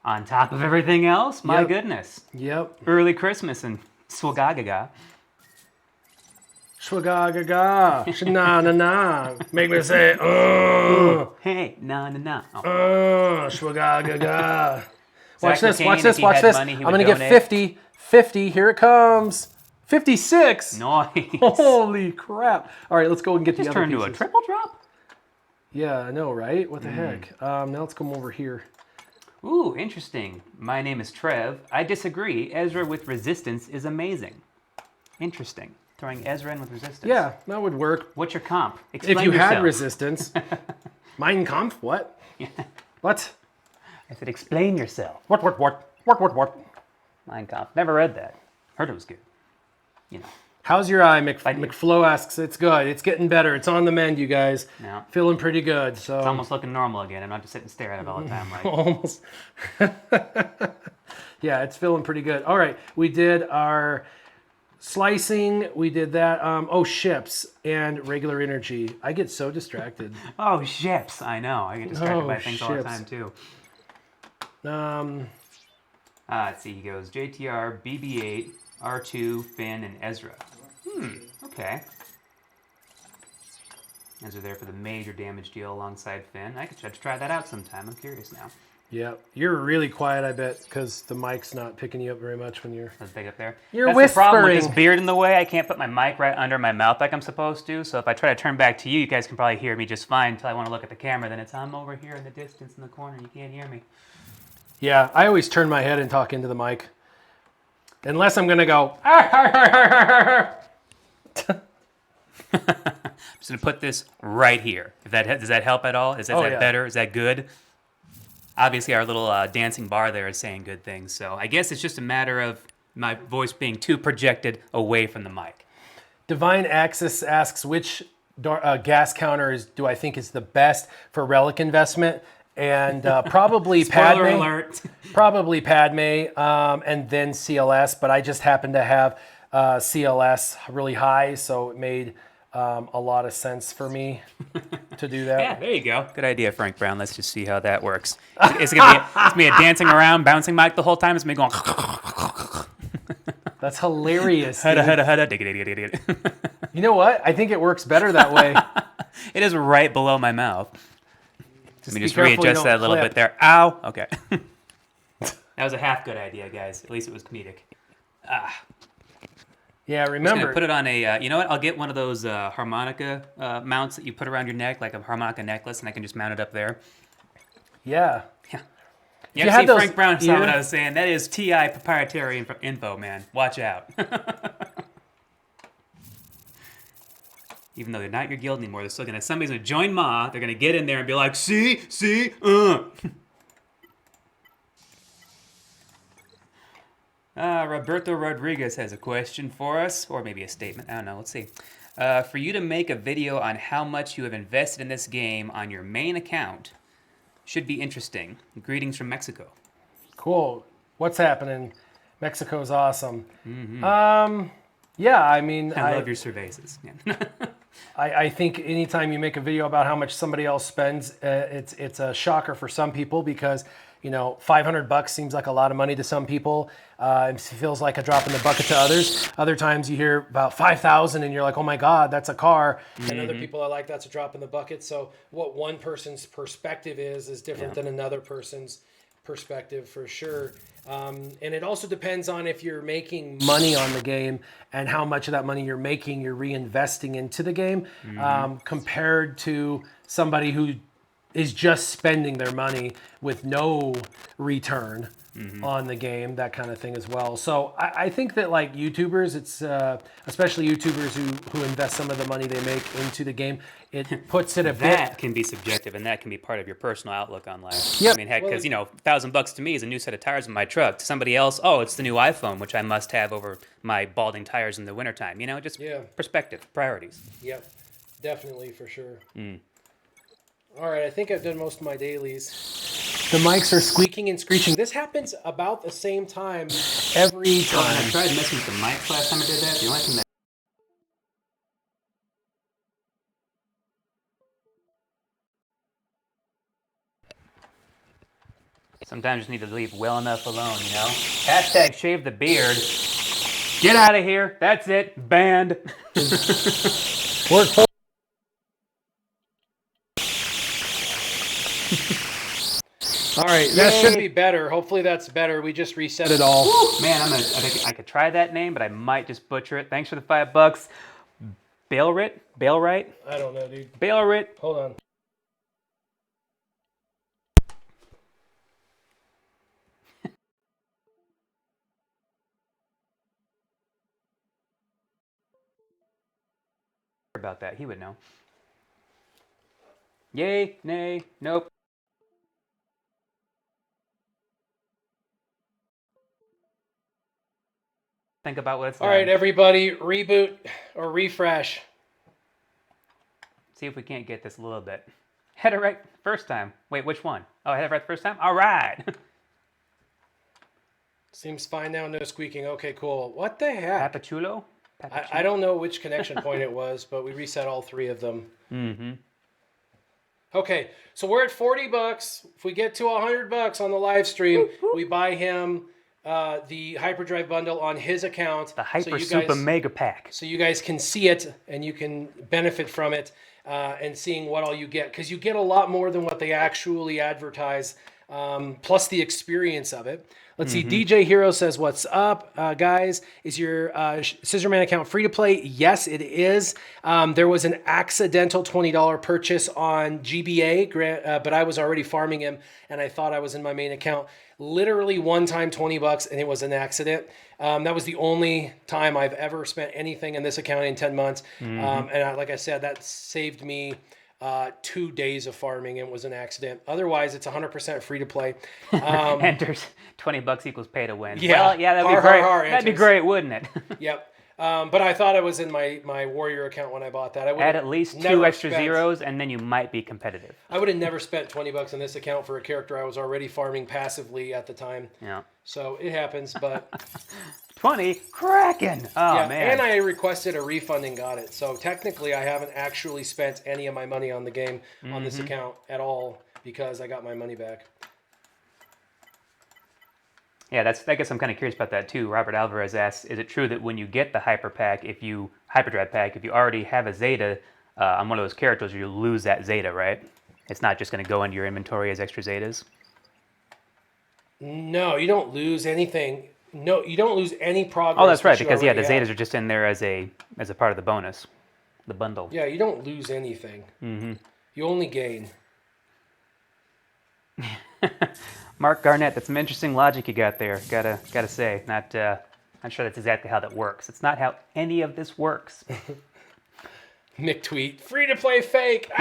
On top of everything else, my Yep. goodness. Yep. Early Christmas and swagagaga. Shwagagaga. Shna-na-na. Make me say, Hey, no. Oh. Shwagagaga. Watch Zach this, McCain, watch if this, he watch had this. money, he I'm would going to get donate. 50. 50, here it comes. 56. Nice. Holy crap. All right, let's go and get the Just other turned to a pieces. triple drop? Yeah, I know, right? What the heck? Now let's come over here. Ooh, interesting. My name is Trev. I disagree. Ezra with resistance is amazing. Interesting. Throwing Ezra in with resistance. Yeah, that would work. What's your comp? Explain If you yourself. had resistance. Mein Kampf? What? What? I said, explain yourself. What? Mein Kampf. Never read that. Heard it was good. How's your eye? McFlo asks. It's good. It's getting better. It's on the mend, you guys. Yeah. Feeling pretty good. So It's almost looking normal again. I'm not just sit and stare at it all the time. Like, almost. Yeah, it's feeling pretty good. All right, we did our slicing. We did that. Ships and regular energy. I get so distracted. oh, ships. I know. I get distracted Oh, by things all the ships. time, too. Um, Let's see. He goes JTR, BB-8, R2, Finn, and Ezra. Okay. Ezra there for the major damage deal alongside Finn. I could try that out sometime. I'm curious now. yeah, you're really quiet, I bet, because the mic's not picking you up very much when you're. Let's take up there. You're That's the problem with this whispering. beard in the way. I can't put my mic right under my mouth like I'm supposed to. So if I try to turn back to you, you guys can probably hear me just fine until I want to look at the camera. Then I'm over here in the distance in the corner. You can't hear me. Yeah, I always turn my head and talk into the mic. Unless I'm going to go. I'm just gonna put this right here. Does that help at all? Is that Yeah. better? Is that good? Obviously, our little dancing bar there is saying good things. So I guess it's just a matter of my voice being too projected away from the mic. Divine Axis asks which gas counter do I think is the best for relic investment, and probably Spoiler Padme. alert. Probably Padme, and then CLS. But I just happen to have CLS really high, so it made a lot of sense for me to do that. Yeah, there you go. Good idea, Frank Brown. Let's just see how that works. It's gonna be a dancing around, bouncing mic the whole time. It's me going. That's hilarious. Hudda, dude. hudda, hudda, digga, digga, digga, digga. You know what? I think it works better that way. It is right below my mouth. Let me be just careful you readjust don't that a little clip. bit there. Ow. Okay. That was a half good idea, guys. At least it was comedic. Yeah, I'm remember. gonna put it on a. You know what? I'll get one of those harmonica mounts that you put around your neck, like a harmonica necklace, and I can just mount it up there. Yeah. Yeah, you see, had those- Frank Brown saw what yeah. I was saying. That is TI proprietary info, man. Watch out. Even though they're not your guild anymore, they're still gonna. Somebody's gonna join Ma. They're gonna get in there and be like, see. Roberto Rodriguez has a question for us, or maybe a statement. I don't know. Let's see. For you to make a video on how much you have invested in this game on your main account should be interesting. Greetings from Mexico. Cool. What's happening? Mexico's awesome. Yeah, I mean, I love your cervezas. Yeah. I think anytime you make a video about how much somebody else spends, it's a shocker for some people because, you know, $500 seems like a lot of money to some people. It feels like a drop in the bucket to others. Other times you hear about 5,000 and you're like, oh my God, that's a car. And other people are like, that's a drop in the bucket. So what one person's perspective is different than another person's perspective for sure. And it also depends on if you're making money on the game and how much of that money you're making you're reinvesting into the game, compared to somebody who is just spending their money with no return on the game, that kind of thing as well. So I think that like YouTubers, it's especially YouTubers who invest some of the money they make into the game, it puts it a bit. That can be subjective, and that can be part of your personal outlook on life. Yep. I mean, heck, because you know, $1,000 to me is a new set of tires in my truck. To somebody else, oh, it's the new iPhone, which I must have over my balding tires in the wintertime. You know, just perspective, priorities. Yep, definitely for sure. All right, I think I've done most of my dailies. The mics are squeaking and screeching. This happens about the same time every So when I time. tried messing with the mics last time I did that, the only thing that sometimes you just need to leave well enough alone, you know? Hashtag shave the beard. Get out of here. That's it. Banned. Work full. All right, that should be better. Hopefully that's better. We just reset it all. Man, I think I could try that name, but I might just butcher it. Thanks for the $5. Bailrit? Bailright? I don't know, dude. Bailrit. Hold on. About that, he would know. Yay, nay, nope. Think about what it's All right, everybody, reboot or refresh. See if we can't get this a little bit. Had it right first time. Wait, which one? Oh, I had it right the first time? All right. Seems fine now, no squeaking. Okay, cool. What the heck? Papachulo? I don't know which connection point it was, but we reset all three of them. Mm-hmm. Okay, so we're at $40. If we get to $100 on the live stream, we buy him the Hyperdrive bundle on his account. The Hyper Super Mega Pack. So you guys can see it and you can benefit from it and seeing what all you get. Because you get a lot more than what they actually advertise, plus the experience of it. Let's see, DJ Hero says, what's up, guys? Is your Scissorman account free to play? Yes, it is. There was an accidental $20 purchase on GBA, but I was already farming him, and I thought I was in my main account. Literally one time, $20, and it was an accident. That was the only time I've ever spent anything in this account in 10 months. Like I said, that saved me 2 days of farming, and it was an accident. Otherwise, it's 100% free to play. Enters $20 equals pay to win. Yeah, well, yeah, that'd be great. That'd be enters. great, wouldn't it? Yep. But I thought I was in my warrior account when I bought that. I would Add at least 2 extra zeros, and then you might be competitive. I would have never spent $20 in this account for a character I was already farming passively at the time. Yeah. So it happens, but 20 Kraken. Oh yeah, man. and I requested a refund and got it. So technically, I haven't actually spent any of my money on the game on this account at all because I got my money back. Yeah, I guess I'm kind of curious about that too. Robert Alvarez asks, is it true that when you get the Hyperdrive pack, if you already have a Zeta on one of those characters, you lose that Zeta, right? It's not just going to go into your inventory as extra Zetas? No, you don't lose anything. No, you don't lose any progress. Oh, that's right, because the already Zetas have. are just in there as a part of the bonus, the bundle. Yeah, you don't lose anything. You only gain. Mark Garnett, that's some interesting logic you got there. Gotta say, not sure that's exactly how that works. It's not how any of this works. Mick tweet, free to play fake.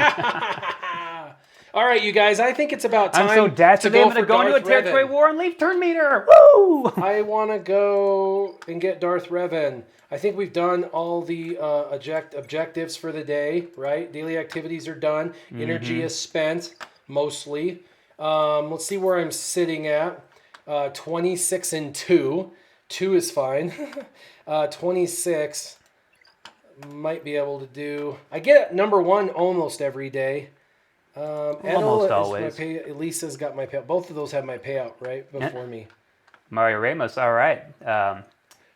All right, you guys, I think it's about time. I'm so dastardly. I'm gonna go into a territory war and leave turn meter. Woo! I want to go and get Darth Revan. I think we've done all the objectives for the day, right? Daily activities are done. Energy is spent, mostly. Let's see where I'm sitting at. 26 and 2. 2 is fine. 26. might be able to do. I get number 1 almost every day. Almost always. Lisa's got my payout. Both of those have my payout right before me. Mario Ramos, all right.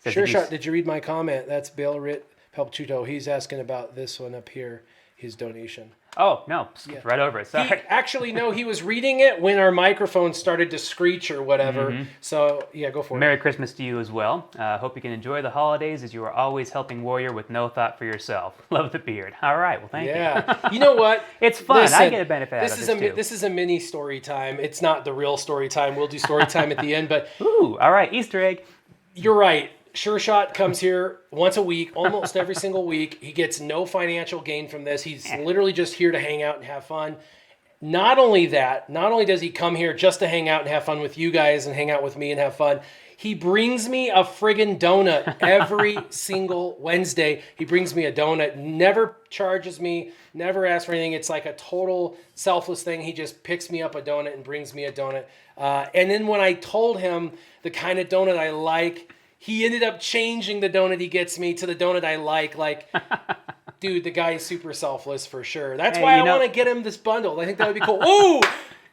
Says, Sure shot. Did you read my comment? That's Belrit Pelchuto. He's asking about this one up here. His donation. Oh no, skipped right over it. Sorry. Actually, no. He was reading it when our microphone started to screech or whatever. Mm-hmm. So yeah, go for it. Merry Christmas to you as well. Hope you can enjoy the holidays as you are always helping Warrior with no thought for yourself. Love the beard. All right, well thank you. Yeah. You know what? It's fun. Listen, I get a benefit out of this too. This is a mini story time. It's not the real story time. We'll do story time at the end, but Ooh, all right, Easter egg. you're right. Sure Shot comes here once a week, almost every single week. He gets no financial gain from this. He's literally just here to hang out and have fun. Not only does he come here just to hang out and have fun with you guys and hang out with me and have fun, he brings me a friggin' donut every single Wednesday. He brings me a donut, never charges me, never asks for anything. It's like a total selfless thing. He just picks me up a donut and brings me a donut. And then when I told him the kind of donut I like, he ended up changing the donut he gets me to the donut I like. Like, dude, the guy is super selfless for sure. That's why I want to get him this bundle. I think that would be cool. Ooh,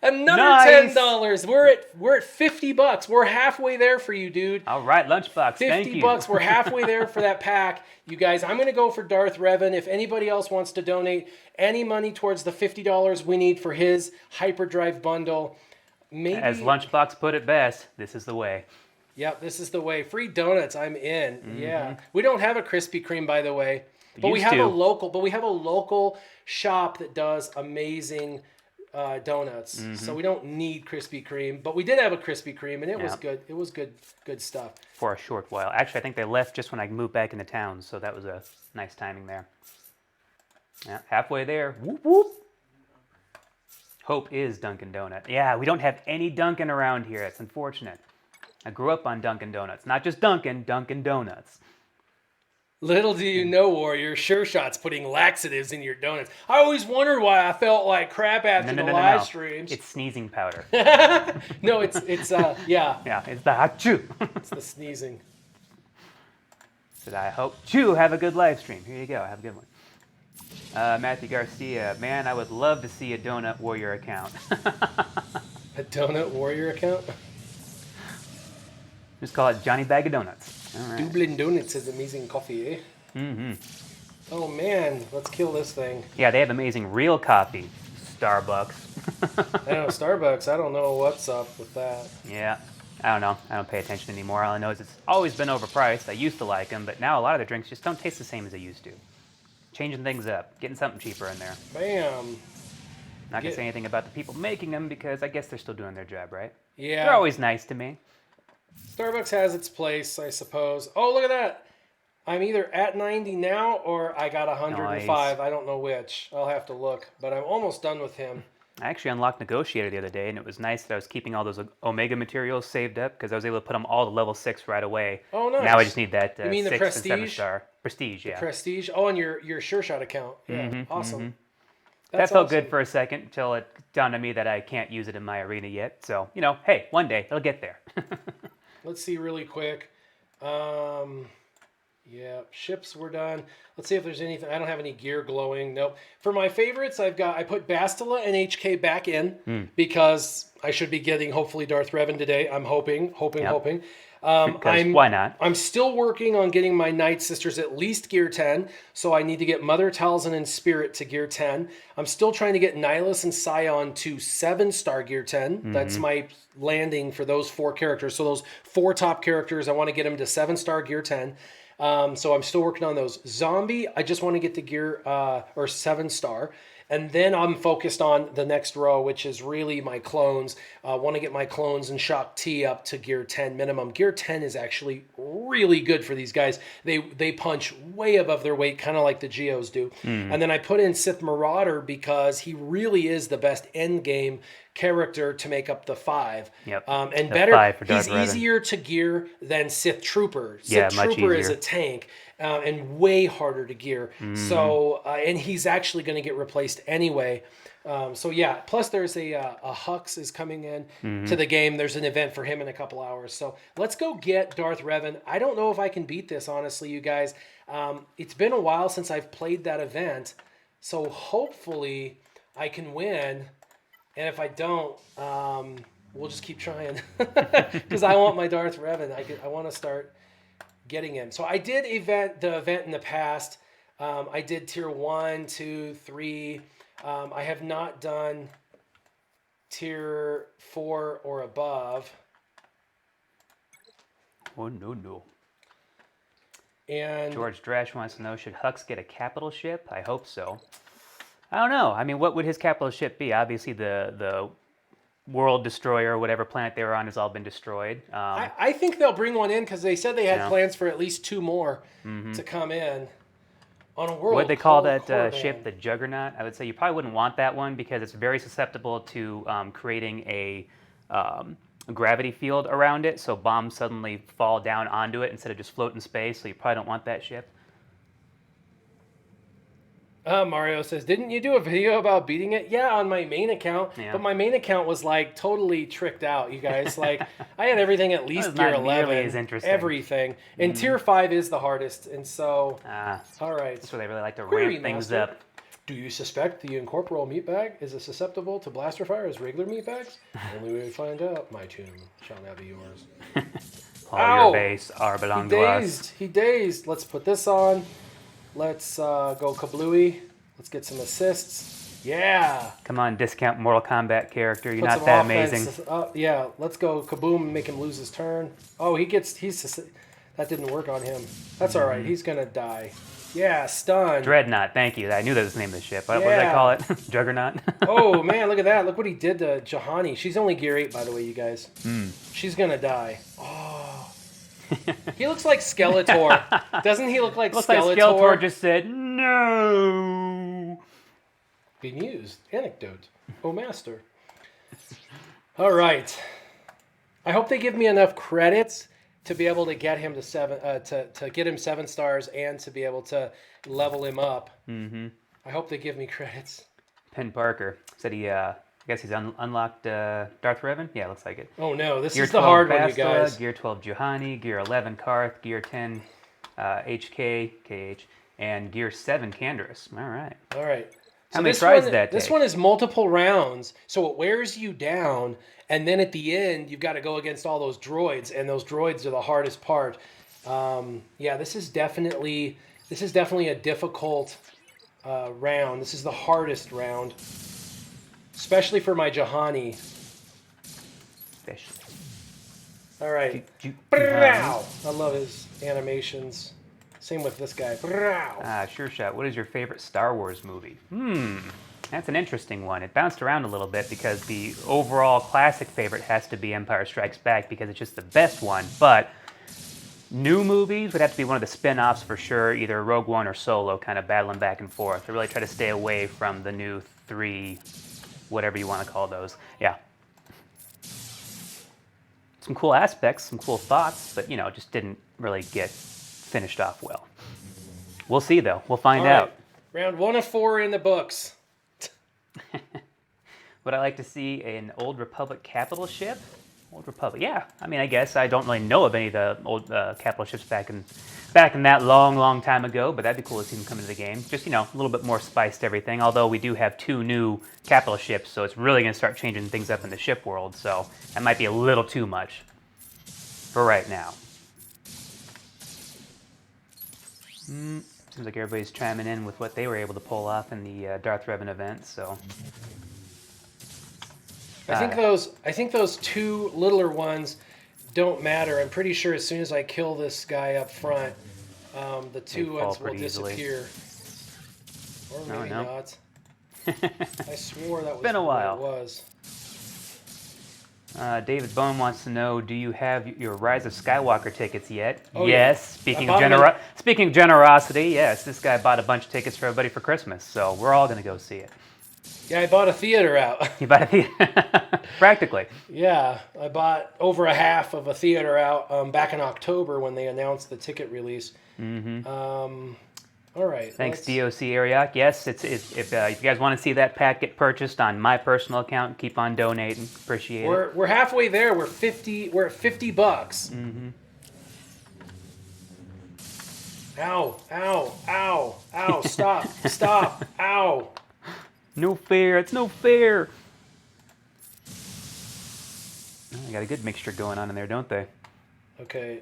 another Nice. $10. We're at $50. We're halfway there for you, dude. All right, Lunchbox. Thank you. $50. We're halfway there for that pack. You guys, I'm going to go for Darth Revan. If anybody else wants to donate any money towards the $50 we need for his Hyperdrive bundle, maybe. As Lunchbox put it best, this is the way. Yep, this is the way. Free donuts, I'm in. Mm-hmm. Yeah. We don't have a Krispy Kreme, by the way. But we have a local shop that does amazing donuts. Mm-hmm. So we don't need Krispy Kreme, but we did have a Krispy Kreme, and it was good. It was good stuff. For a short while. Actually, I think they left just when I moved back into town, so that was a nice timing there. Yeah, halfway there. Whoop, whoop. Hope is Dunkin' Donut. Yeah, we don't have any Dunkin' around here. It's unfortunate. I grew up on Dunkin' Donuts. Not just Dunkin' Donuts. Little do you know, Warrior, Sure Shot's putting laxatives in your donuts. I always wondered why I felt like crap after the live streams. It's sneezing powder. No, it's yeah. Yeah, it's the achoo. It's the sneezing. Said I hope you have a good live stream. Here you go. Have a good one. Matthew Garcia, man, I would love to see a Donut Warrior account. A Donut Warrior account? Just call it Johnny Bag of Donuts. All right. Dublin Donuts has amazing coffee, eh? Mm-hmm. Oh man, let's kill this thing. Yeah, they have amazing real coffee. Starbucks. I know, Starbucks, I don't know what's up with that. Yeah, I don't know. I don't pay attention anymore. All I know is it's always been overpriced. I used to like them, but now a lot of their drinks just don't taste the same as they used to. Changing things up, getting something cheaper in there. Bam. Not going to say anything about the people making them because I guess they're still doing their job, right? Yeah. They're always nice to me. Starbucks has its place, I suppose. Oh, look at that. I'm either at 90 now or I got 105. Nice. I don't know which. I'll have to look, but I'm almost done with him. I actually unlocked Negotiator the other day, and it was nice that I was keeping all those Omega materials saved up because I was able to put them all to level 6 right away. Oh, nice. Now I just need that you mean 6 the Prestige? and 7 star. Prestige, yeah. The Prestige? Oh, on your Sure Shot account. Yeah, mm-hmm, awesome. Mm-hmm. That felt good for a second until it dawned on me that I can't use it in my arena yet. So, hey, one day it'll get there. Let's see really quick. Yeah, ships were done. Let's see if there's anything. I don't have any gear glowing. Nope. For my favorites, I put Bastila and HK back in because I should be getting hopefully Darth Revan today. I'm hoping. Why not? I'm still working on getting my Night Sisters at least gear 10, so I need to get Mother Talzin and Spirit to gear 10. I'm still trying to get Nihilus and Scion to 7-star gear 10. Mm-hmm. That's my landing for those 4 characters. So those 4 top characters, I want to get them to 7-star gear 10. So I'm still working on those. Zombie, I just want to get the gear or 7-star. And then I'm focused on the next row, which is really my clones. I want to get my clones and Shock T up to gear 10 minimum. Gear 10 is actually really good for these guys. They punch way above their weight, kind of like the Geos do. And then I put in Sith Marauder because he really is the best end game character to make up the 5. Yep. And the better, 5 for Darth he's Revan. Easier to gear than Sith Trooper. Yeah, Sith much Trooper easier. is a tank. And way harder to gear. So, and he's actually going to get replaced anyway. So yeah, plus there's a Hux is coming in to the game. There's an event for him in a couple hours. So let's go get Darth Revan. I don't know if I can beat this, honestly, you guys. It's been a while since I've played that event, so hopefully I can win. And if I don't, we'll just keep trying because I want my Darth Revan. I want to start getting him. So I did the event in the past. I did tier 1, 2, 3. I have not done tier 4 or above. Oh, no. And George Drash wants to know, should Hux get a capital ship? I hope so. I don't know. I mean, what would his capital ship be? Obviously, the World Destroyer or whatever planet they were on has all been destroyed. I think they'll bring one in because they said they had plans for at least 2 more to come in on a world. What they call that ship, the Juggernaut? I would say you probably wouldn't want that one because it's very susceptible to creating a gravity field around it, so bombs suddenly fall down onto it instead of just float in space, so you probably don't want that ship. Mario says, didn't you do a video about beating it? Yeah, on my main account. Yeah. But my main account was like totally tricked out, you guys. Like I had everything at least That was gear not 11. nearly as interesting. Everything. And tier 5 is the hardest. And so, all right. That's where they really like to Query ramp things Master. up. Do you suspect the incorporeal meat bag is as susceptible to blaster fire as regular meat bags? Only way to find out. My tomb shall now be yours. All Ow! your base are belong He to dazed. us. He dazed. Let's put this on. Let's go kablooey. Let's get some assists. Yeah. Come on, discount Mortal Kombat character. You're Put not some that offense. amazing. Yeah, let's go kaboom and make him lose his turn. Oh, that didn't work on him. That's all right. He's going to die. Yeah, stun. Dreadnought, thank you. I knew that was the name of the ship. What did I Yeah. call it? Juggernaut? Oh, man, look at that. Look what he did to Jahani. She's only gear 8, by the way, you guys. She's going to die. Oh. He looks like Skeletor. Doesn't he look like Looks Skeletor? like Skeletor just said, no. Bemused. Anecdote. Oh, master. All right. I hope they give me enough credits to be able to get him to 7, to get him 7 stars and to be able to level him up. Mm-hmm. I hope they give me credits. Penn Parker said I guess he's unlocked Darth Revan? Yeah, looks like it. Oh no, this Gear is the 12 hard one, you Bastila, guys. Gear 12 Juhani, Gear 11 Karth, Gear 10 HK, KH, and Gear 7 Canderous. All right. All right. How many tries did that This take? one is multiple rounds, so it wears you down, and then at the end, you've got to go against all those droids, and those droids are the hardest part. Yeah, this is definitely a difficult round. This is the hardest round, especially for my Jahani. Fish. All right. Juhani. I love his animations. Same with this guy. Sure shot. What is your favorite Star Wars movie? That's an interesting one. It bounced around a little bit because the overall classic favorite has to be Empire Strikes Back because it's just the best one. But new movies would have to be one of the spin-offs for sure, either Rogue One or Solo, kind of battling back and forth. I really try to stay away from the new 3, whatever you want to call those. Yeah. Some cool aspects, some cool thoughts, but, just didn't really get finished off well. We'll see, though. We'll find All right. out. Round 1 of 4 in the books. Would I like to see an Old Republic capital ship? Old Republic, yeah. I mean, I guess I don't really know of any of the old capital ships back in that long time ago, but that'd be cool to see them come into the game. Just, a little bit more spice to everything, although we do have 2 new capital ships, so it's really going to start changing things up in the ship world, so that might be a little too much for right now. Seems like everybody's chiming in with what they were able to pull off in the Darth Revan event, so... I think those 2 littler ones don't matter. I'm pretty sure as soon as I kill this guy up front, the 2 ones will disappear. Or maybe not. I swore that was been a while. what it was. David Bone wants to know, do you have your Rise of Skywalker tickets yet? Oh, yes. yeah. Speaking of generosity, yes, this guy bought a bunch of tickets for everybody for Christmas, so we're all going to go see it. Yeah, I bought a theater out. You bought a theater? Practically. Yeah, I bought over a half of a theater out back in October when they announced the ticket release. Mm-hmm. All right. Thanks, DOC Ariak. Yes, if you guys want to see that pack get purchased on my personal account, keep on donating. Appreciate it. We're halfway there. We're at $50. Mm-hmm. Ow, ow, ow, ow, stop, stop, ow. No fair, it's no fair. They got a good mixture going on in there, don't they? Okay,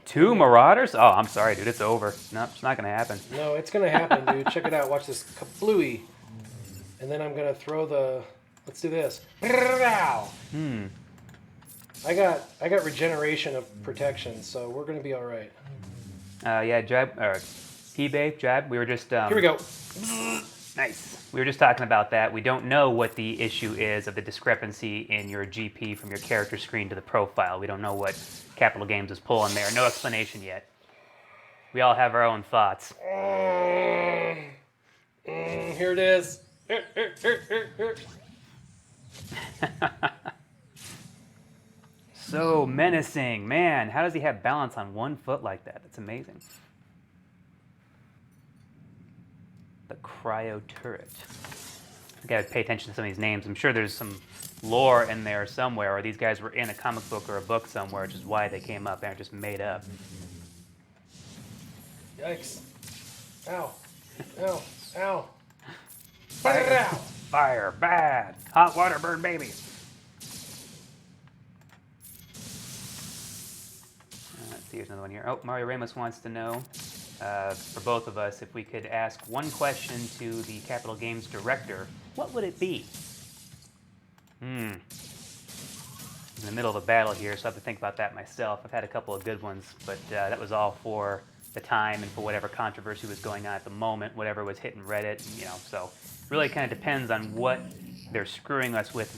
Two Marauders? Oh, I'm sorry, dude, it's over. Nope, it's not gonna happen. no, it's gonna happen, dude. Check it out, watch this kablooey. And then I'm gonna throw the, let's do this. Ow. I got regeneration of protection, so we're gonna be all right. Yeah, Jab, or eBay, Jab, we were just... Here we go. Nice. We were just talking about that. We don't know what the issue is of the discrepancy in your GP from your character screen to the profile. We don't know what Capital Games is pulling there. No explanation yet. We all have our own thoughts. Here it is. So menacing. Man, how does he have balance on 1 foot like that? That's amazing. The cryo turret. I gotta pay attention to some of these names. I'm sure there's some lore in there somewhere, or these guys were in a comic book or a book somewhere, which is why they came up. They aren't just made up. Yikes. Ow. Ow. Ow. Fire, fire, bad. Hot water burn babies. Let's see, here's another one here. Oh, Mario Ramos wants to know, for both of us, if we could ask one question to the Capital Games director, what would it be? In the middle of a battle here, so I have to think about that myself. I've had a couple of good ones, but that was all for the time and for whatever controversy was going on at the moment, whatever was hitting Reddit, you know, so really kind of depends on what they're screwing us with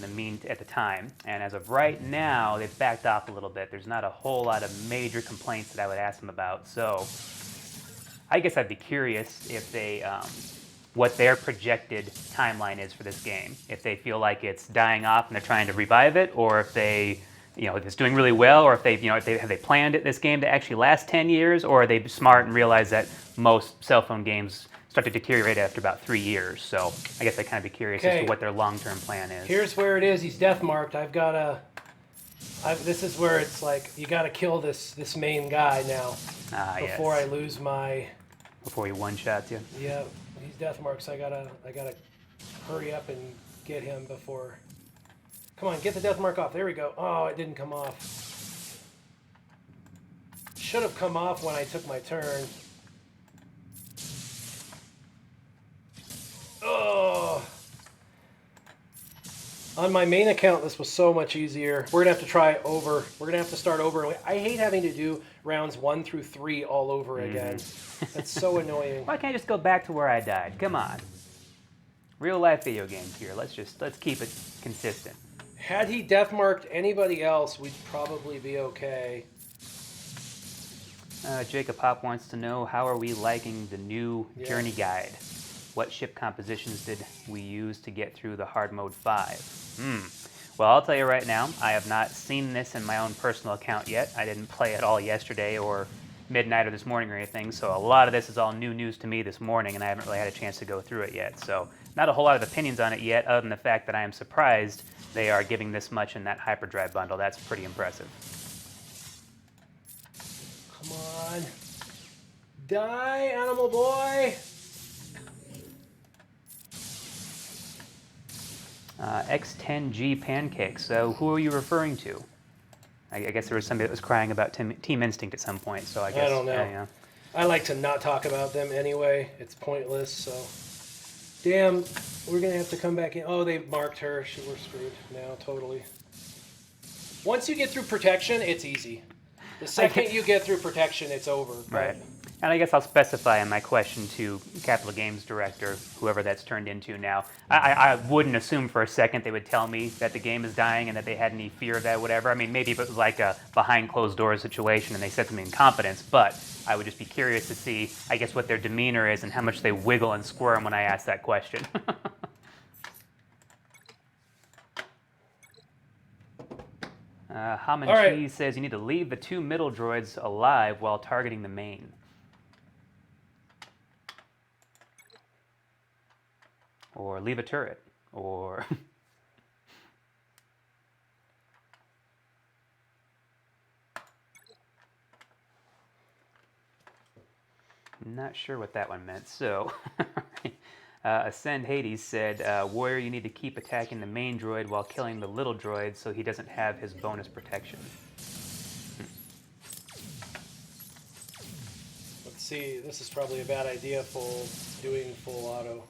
at the time. And as of right now, they've backed off a little bit. There's not a whole lot of major complaints that I would ask them about. So I guess I'd be curious if they, what their projected timeline is for this game. If they feel like it's dying off and they're trying to revive it, or if they, you know, if it's doing really well, or if they, you know, have they planned this game to actually last 10 years, or are they smart and realize that most cell phone games start to deteriorate after about 3 years. So I guess I'd kind of be curious as to what their long-term plan is. Here's where it is. He's death marked. This is where it's like you got to kill this main guy now before I lose my. Before he one-shots you. Yeah, he's death marked. So I gotta hurry up and get him before. Come on, get the death mark off. There we go. Oh, it didn't come off. Should have come off when I took my turn. Oh. On my main account, this was so much easier. We're gonna have to try over. We're gonna have to start over. I hate having to do rounds 1 through 3 all over again. That's so annoying. Why can't I just go back to where I died? Come on. Real life video games here. Let's keep it consistent. Had he death marked anybody else, we'd probably be okay. Jacob Hop wants to know, how are we liking the new Journey Guide? What ship compositions did we use to get through the hard mode 5? Well, I'll tell you right now, I have not seen this in my own personal account yet. I didn't play it all yesterday or midnight or this morning or anything, so a lot of this is all new news to me this morning, and I haven't really had a chance to go through it yet. So not a whole lot of opinions on it yet, other than the fact that I am surprised they are giving this much in that Hyperdrive bundle. That's pretty impressive. Come on. Die, animal boy! X10G Pancakes. So who are you referring to? I guess there was somebody that was crying about Team Instinct at some point, so I guess... I don't know. I like to not talk about them anyway. It's pointless, so... Damn, we're going to have to come back in. Oh, they marked her. We're screwed now, totally. Once you get through protection, it's easy. The second you get through protection, it's over. Right. And I guess I'll specify in my question to Capital Games Director, whoever that's turned into now. I wouldn't assume for a second they would tell me that the game is dying and that they had any fear of that, whatever. I mean, maybe if it was like a behind closed doors situation and they said something in confidence, but I would just be curious to see, I guess, what their demeanor is and how much they wiggle and squirm when I ask that question. Haman says you need to leave the 2 middle droids alive while targeting the main. Or leave a turret, or... Not sure what that one meant. So, Ascend Hades said, Warrior, you need to keep attacking the main droid while killing the little droid so he doesn't have his bonus protection. Let's see, this is probably a bad idea doing full auto.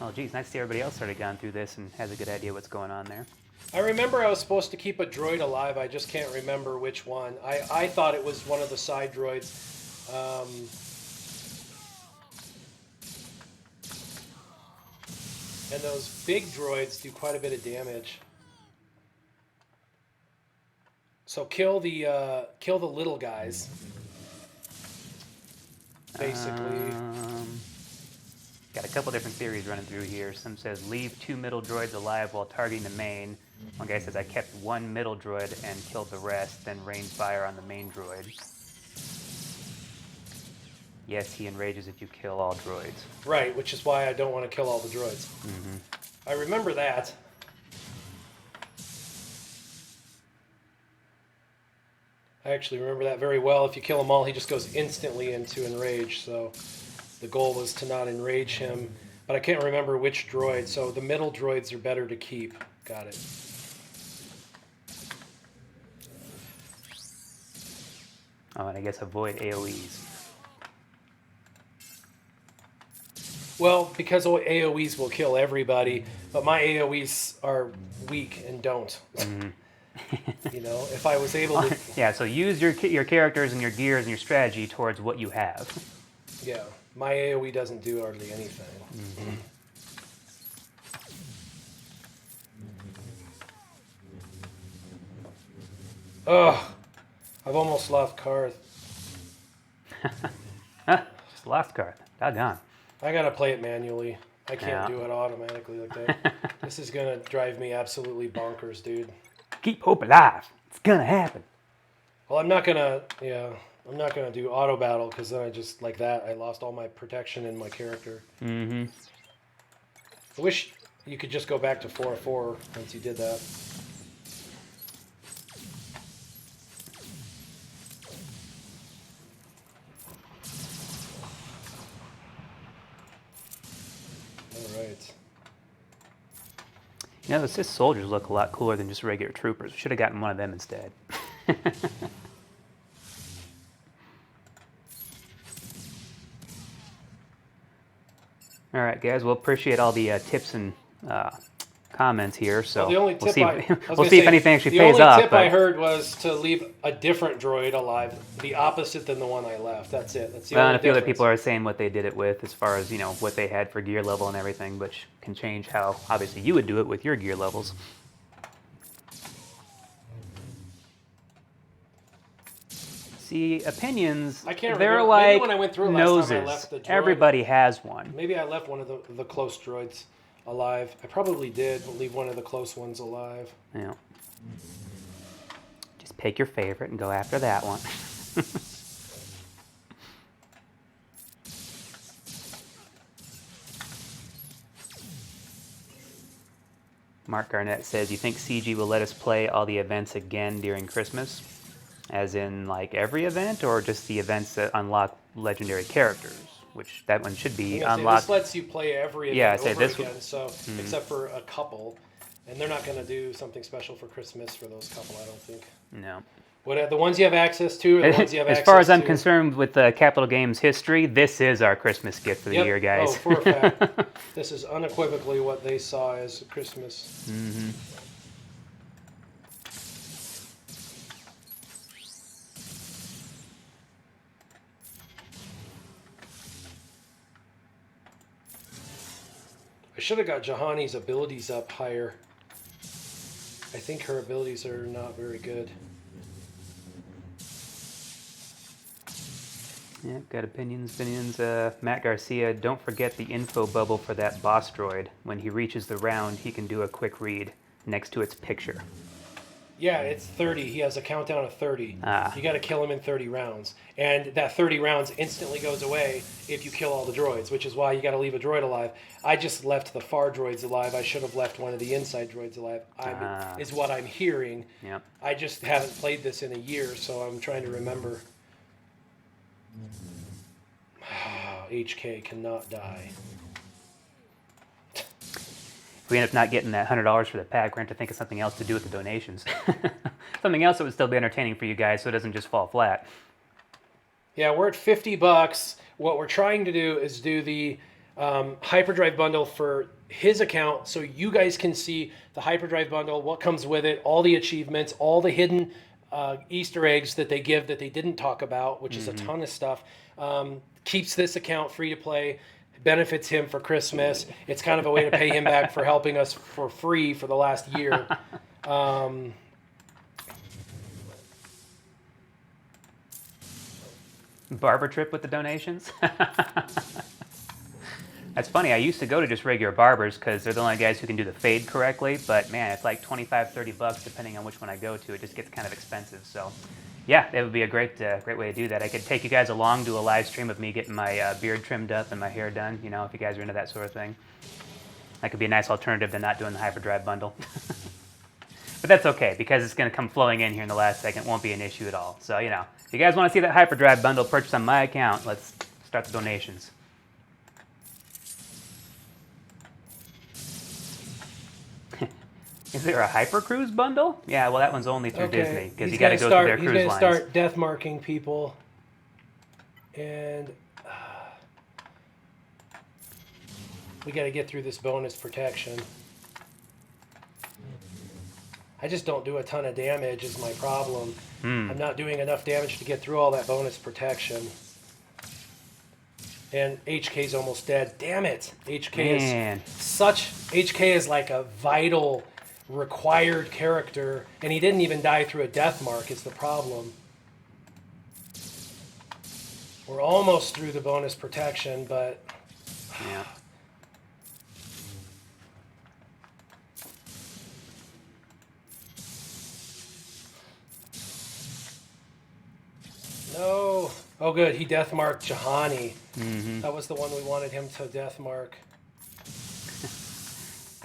Oh, geez, nice to see everybody else already gone through this and has a good idea what's going on there. I remember I was supposed to keep a droid alive. I just can't remember which one. I thought it was one of the side droids. And those big droids do quite a bit of damage. So kill the little guys. Basically. Got a couple different theories running through here. Some says leave 2 middle droids alive while targeting the main. One guy says I kept 1 middle droid and killed the rest, then rained fire on the main droid. Yes, he enrages if you kill all droids. Right, which is why I don't want to kill all the droids. Mm-hmm. I remember that. I actually remember that very well. If you kill them all, he just goes instantly into enrage. So the goal was to not enrage him. But I can't remember which droid. So the middle droids are better to keep. Got it. Oh, and I guess avoid AoEs. Well, because AoEs will kill everybody, but my AoEs are weak and don't. Mm-hmm. You know, if I was able to... Yeah, so use your characters and your gears and your strategy towards what you have. Yeah, my AoE doesn't do hardly anything. Mm-hmm. Ugh, I've almost lost Karth. Just lost card. Doggone. I gotta play it manually. I can't Yeah. do it automatically like that. This is gonna drive me absolutely bonkers, dude. Keep hope alive. It's gonna happen. Well, I'm not gonna do auto battle because then I just, like that, I lost all my protection in my character. Mm-hmm. I wish you could just go back to 4-4 once you did that. All right. You know, the Sith soldiers look a lot cooler than just regular troopers. We should have gotten one of them instead. All right, guys. We'll appreciate all the tips and comments here. So Well, the only we'll tip see, if anything actually pays off. The only tip I but- heard was to leave a different droid alive, the opposite than the one I left. That's it. That's the Well, only and a few other difference. people are saying what they did it with, as far as what they had for gear level and everything, which can change how obviously you would do it with your gear levels. See, opinions, I can't they're remember. like Maybe when I went through it last time, I noses. left the droid. Everybody has one. Maybe I left one of the close droids alive. I probably did leave one of the close ones alive. Yeah. Just pick your favorite and go after that one. Mark Garnett says, you think CG will let us play all the events again during Christmas? As in, like, every event, or just the events that unlock legendary characters? Which, that one should be unlocked. This lets you play every event Yeah, I say over this again, so, except for a couple. And they're not going to do something special for Christmas for those couple, I don't think. No. What, the ones you have access to, or the ones you have As access far as I'm to? concerned with the Capital Games history, this is our Christmas gift for the Yep. year, guys. Oh, for a fact. This is unequivocally what they saw as Christmas. Mm-hmm. I should have got Jahani's abilities up higher. I think her abilities are not very good. Yeah, got opinions. Matt Garcia, don't forget the info bubble for that boss droid. When he reaches the round, he can do a quick read next to its picture. Yeah, it's 30. He has a countdown of 30. Ah. You got to kill him in 30 rounds. And that 30 rounds instantly goes away if you kill all the droids, which is why you got to leave a droid alive. I just left the far droids alive. I should have left one of the inside droids alive, is what I'm hearing. Yep. I just haven't played this in a year, so I'm trying to remember HK cannot die. If we end up not getting that $100 for the pack, we're going to have to think of something else to do with the donations. Something else that would still be entertaining for you guys so it doesn't just fall flat. Yeah, we're at $50. What we're trying to do is do the Hyperdrive bundle for his account so you guys can see the Hyperdrive bundle, what comes with it, all the achievements, all the hidden Easter eggs that they give that they didn't talk about, which is a ton of stuff. Keeps this account free to play, benefits him for Christmas. It's kind of a way to pay him back for helping us for free for the last year. Barber trip with the donations? That's funny. I used to go to just regular barbers because they're the only guys who can do the fade correctly. But man, it's like $25-$30 depending on which one I go to. It just gets kind of expensive. So yeah, that would be a great way to do that. I could take you guys along, do a live stream of me getting my beard trimmed up and my hair done. You know, if you guys are into that sort of thing, that could be a nice alternative to not doing the Hyperdrive bundle. But that's okay because it's going to come flowing in here in the last second. It won't be an issue at all. So you know, if you guys want to see that Hyperdrive bundle purchased on my account, let's start the donations. Is there a Hyper Cruise bundle? Yeah, well, that one's only through Disney because you got to go through their cruise lines. He's going to start death marking people, and we got to get through this bonus protection. I just don't do a ton of damage is my problem. I'm not doing enough damage to get through all that bonus protection. And HK's almost dead. Damn it! HK is like a vital, required character, and he didn't even die through a death mark. Is the problem? We're almost through the bonus protection, but yeah. No. Oh, good. He death marked Jahani. That was the one we wanted him to death mark.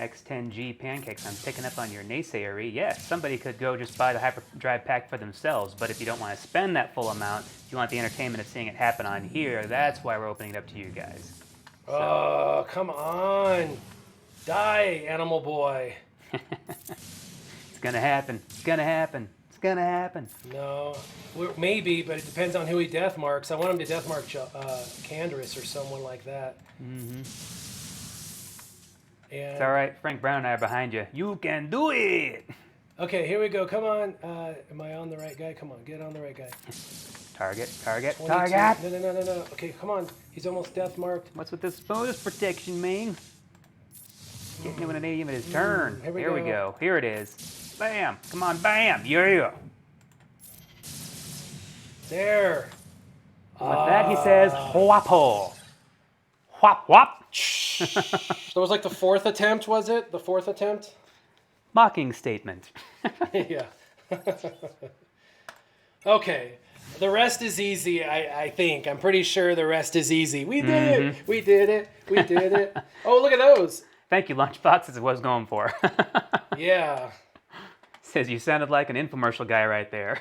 X10G Pancakes, I'm picking up on your naysayery. Yes, somebody could go just buy the Hyperdrive pack for themselves, but if you don't want to spend that full amount, if you want the entertainment of seeing it happen on here, that's why we're opening it up to you guys. So. Oh, come on. Die, animal boy. It's going to happen. It's going to happen. It's going to happen. No, maybe, but it depends on who he death marks. I want him to death mark Canderous or someone like that. And it's all right. Frank Brown and I are behind you. You can do it. Okay, here we go. Come on. Am I on the right guy? Come on, get on the right guy. Target. 22. No. Okay, come on. He's almost death marked. What's with this bonus protection, man? Getting him when it ain't even his turn. Here we go. Here it is. Bam. Come on, bam. Yeah. There. With that, he says, whop-ho. Whop. That was like the fourth attempt, was it? The fourth attempt? Mocking statement. Yeah. Okay. The rest is easy, I think. I'm pretty sure the rest is easy. We did it. We did it. Oh, look at those. Thank you, Lunchbox. That's what I was going for. Yeah. Says you sounded like an infomercial guy right there.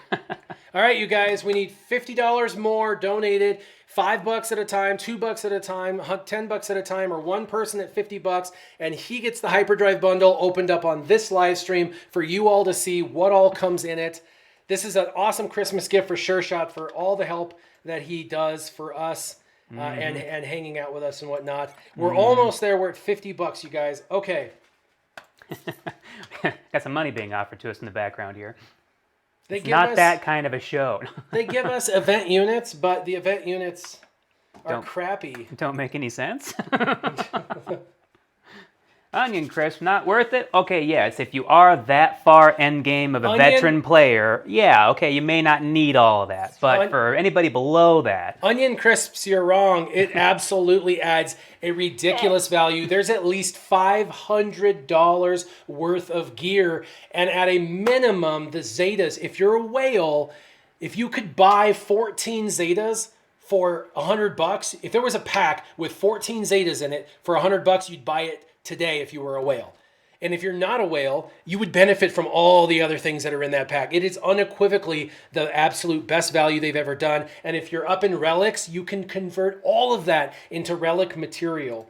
All right, you guys, we need $50 more donated. $5 at a time, $2 at a time, $10 at a time, or one person at $50, and he gets the Hyperdrive bundle opened up on this live stream for you all to see what all comes in it. This is an awesome Christmas gift for Sure Shot for all the help that he does for us and hanging out with us and whatnot. We're almost there. We're at $50, you guys. Okay. Got some money being offered to us in the background here. It's not that kind of a show. They give us event units, but the event units are crappy. Don't make any sense. Onion crisp, not worth it? Okay, yes, if you are that far end game of a veteran player, yeah, okay, you may not need all of that. But for anybody below that... Onion crisps, you're wrong. It absolutely adds a ridiculous value. There's at least $500 worth of gear. And at a minimum, the Zetas, if you're a whale, if you could buy 14 Zetas for $100, if there was a pack with 14 Zetas in it for $100, you'd buy it today if you were a whale. And if you're not a whale, you would benefit from all the other things that are in that pack. It is unequivocally the absolute best value they've ever done. And if you're up in relics, you can convert all of that into relic material.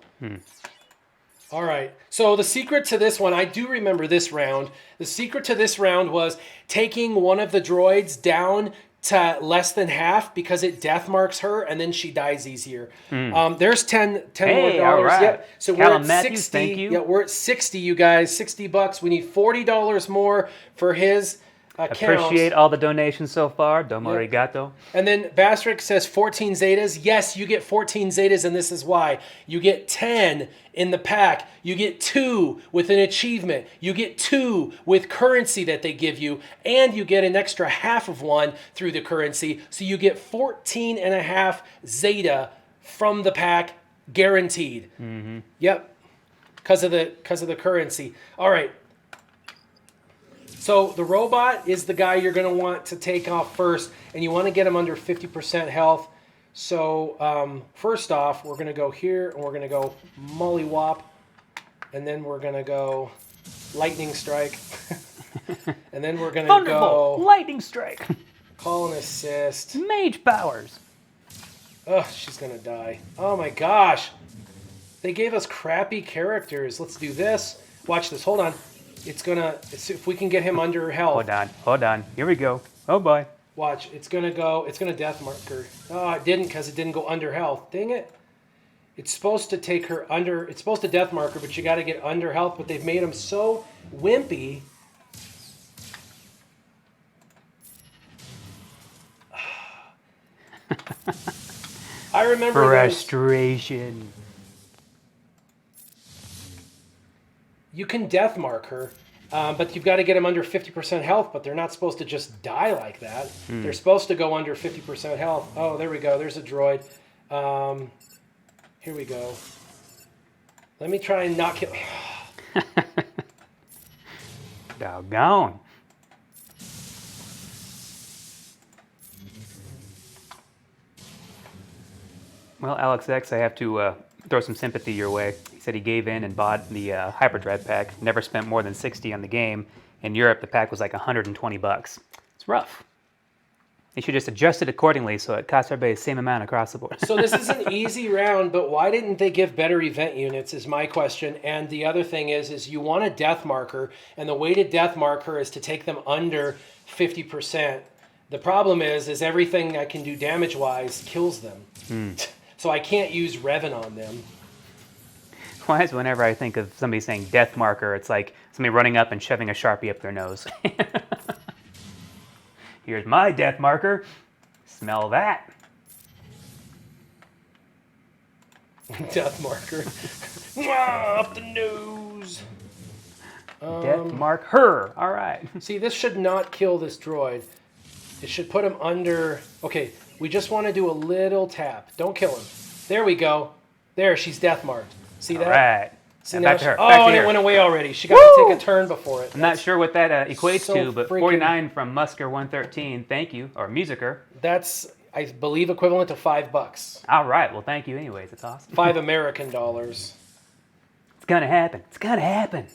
All right. So the secret to this one, I do remember this round. The secret to this round was taking one of the droids down to less than half because it death marks her and then she dies easier. There's 10 more dollars. All right. Yep. So Callum we're at Matthews, 60. thank you. Yeah, we're at 60, you guys. $60. We need $40 more for his account. Appreciate all the donations so far. Domo Yep. arigato. And then Bastric says 14 Zetas. Yes, you get 14 Zetas, and this is why. You get 10 in the pack. You get 2 with an achievement. You get 2 with currency that they give you, and you get an extra half of one through the currency. So you get 14 and a half Zeta from the pack, guaranteed. Yep, because of the currency. All right. So the robot is the guy you're going to want to take off first, and you want to get him under 50% health. So first off, we're going to go here, and we're going to go Mollywop, and then we're going to go Lightning Strike, and then we're going to go Lightning Strike. Call and Assist. Mage powers. Ugh, she's going to die. Oh my gosh. They gave us crappy characters. Let's do this. Watch this. Hold on. If we can get him under health. Hold on. Here we go. Oh boy. Watch, it's gonna death mark her. Oh, it didn't because it didn't go under health. Dang it. It's supposed to take her under, it's supposed to death mark her, but you gotta get under health, but they've made him so wimpy. I remember frustration. You can death mark her, but you've got to get them under 50% health, but they're not supposed to just die like that. They're supposed to go under 50% health. Oh, there we go. There's a droid. Here we go. Let me try and not kill... Doggone. Well, Alex X, I have to throw some sympathy your way. He said he gave in and bought the Hyperdrive pack. Never spent more than 60 on the game. In Europe, the pack was like 120 bucks. It's rough. They should just adjust it accordingly so it costs everybody the same amount across the board. So this is an easy round, but why didn't they give better event units is my question. And the other thing is you want a death marker, and the way to death marker is to take them under 50%. The problem is everything I can do damage-wise kills them. So I can't use Revan on them. Why is whenever I think of somebody saying death marker, it's like somebody running up and shoving a Sharpie up their nose. Here's my death marker. Smell that. Death marker. Up the nose. Death mark her. All right. See, this should not kill this droid. It should put him under... Okay, we just want to do a little tap. Don't kill him. There we go. There, she's death marked. See that? All right. See, now now back to her. Oh, Back to and here. it went away already. She got to take a turn before it. I'm not sure what that equates so to, but freaking- 49 from Musker113. Thank you. Or Musicer. That's, I believe, equivalent to $5. All right. Well, thank you anyways. It's awesome. $5 American dollars. It's going to happen. It's going to happen.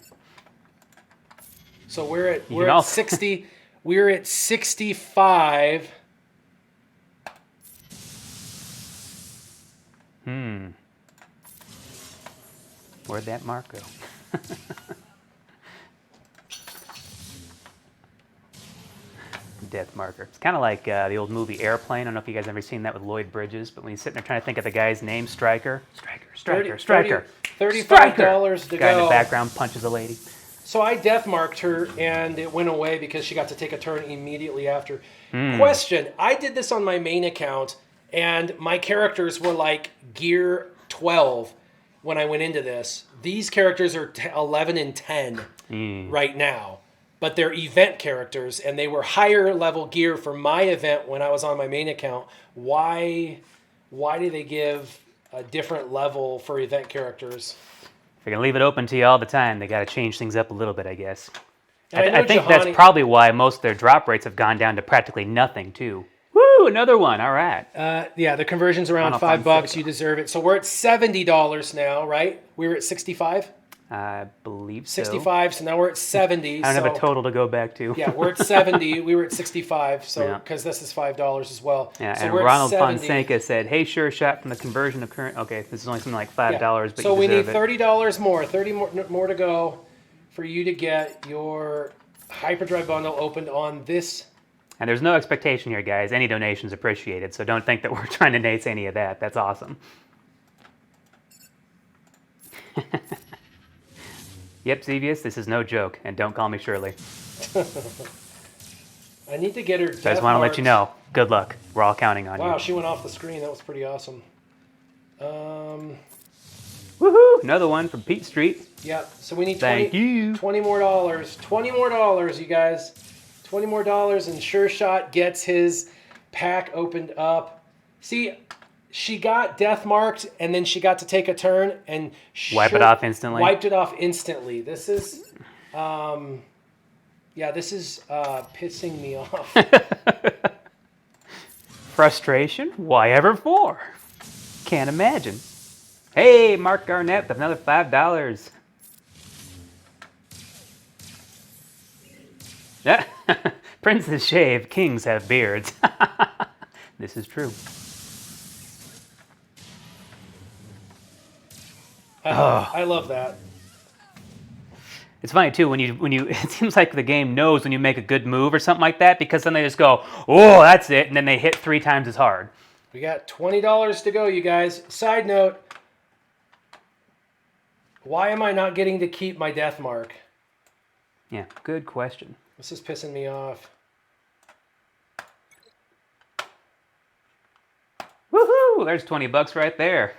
So we're at can also- 60. We're at 65. Where'd that mark go? Death marker. It's kind of like the old movie Airplane. I don't know if you guys have ever seen that with Lloyd Bridges, but when he's sitting there trying to think of the guy's name, Stryker. $35 to Guy in go. the background punches a lady. So I death marked her, and it went away because she got to take a turn immediately after. Question: I did this on my main account, and my characters were like gear 12 when I went into this. These characters are 11 and 10 right now, but they're event characters, and they were higher level gear for my event when I was on my main account. Why do they give a different level for event characters? If you're going to leave it open to you all the time, they got to change things up a little bit, I guess. And I think that's probably why most of their drop rates have gone down to practically nothing, too. Woo, another one. All right. Yeah, the conversion's around $5. You deserve it. So we're at $70 now, right? We were at 65. I believe so. 65, so now we're at 70. I don't have a total to go back to. Yeah, we're at 70. We were at 65, so Yeah. because this is $5 as well. Yeah, so and we're at Ronald 70. Fonseca said, "Hey, sure shot from the conversion of current." Okay, this is only something like $5, but so you we need deserve it. $30 more, 30 more to go for you to get your Hyperdrive bundle opened on this. And there's no expectation here, guys. Any donations appreciated, so don't think that we're trying to nace any of that. That's awesome. Yep, Xevious, this is no joke, and don't call me Shirley. I need to get her. So I just want to let you know. Good luck. We're all counting on you. Wow, she went off the screen. That was pretty awesome. Woohoo! Another one from Pete Street. Yeah, so we need Thank you. $20 more. $20 more, you guys. $20 more, and Sure Shot gets his pack opened up. See, she got death marked, and then she got to take a turn and Wipe it off instantly. Wiped it off instantly. This is, this is pissing me off. Frustration? Why ever for? Can't imagine. Hey, Mark Garnett with another $5. Yeah. Princes shave, kings have beards. This is true. I love that. It's funny too when you it seems like the game knows when you make a good move or something like that, because then they just go, "Oh, that's it," and then they hit 3 times as hard. We got $20 to go, you guys. Side note, why am I not getting to keep my death mark? Yeah, good question. This is pissing me off. Woohoo! There's $20 right there.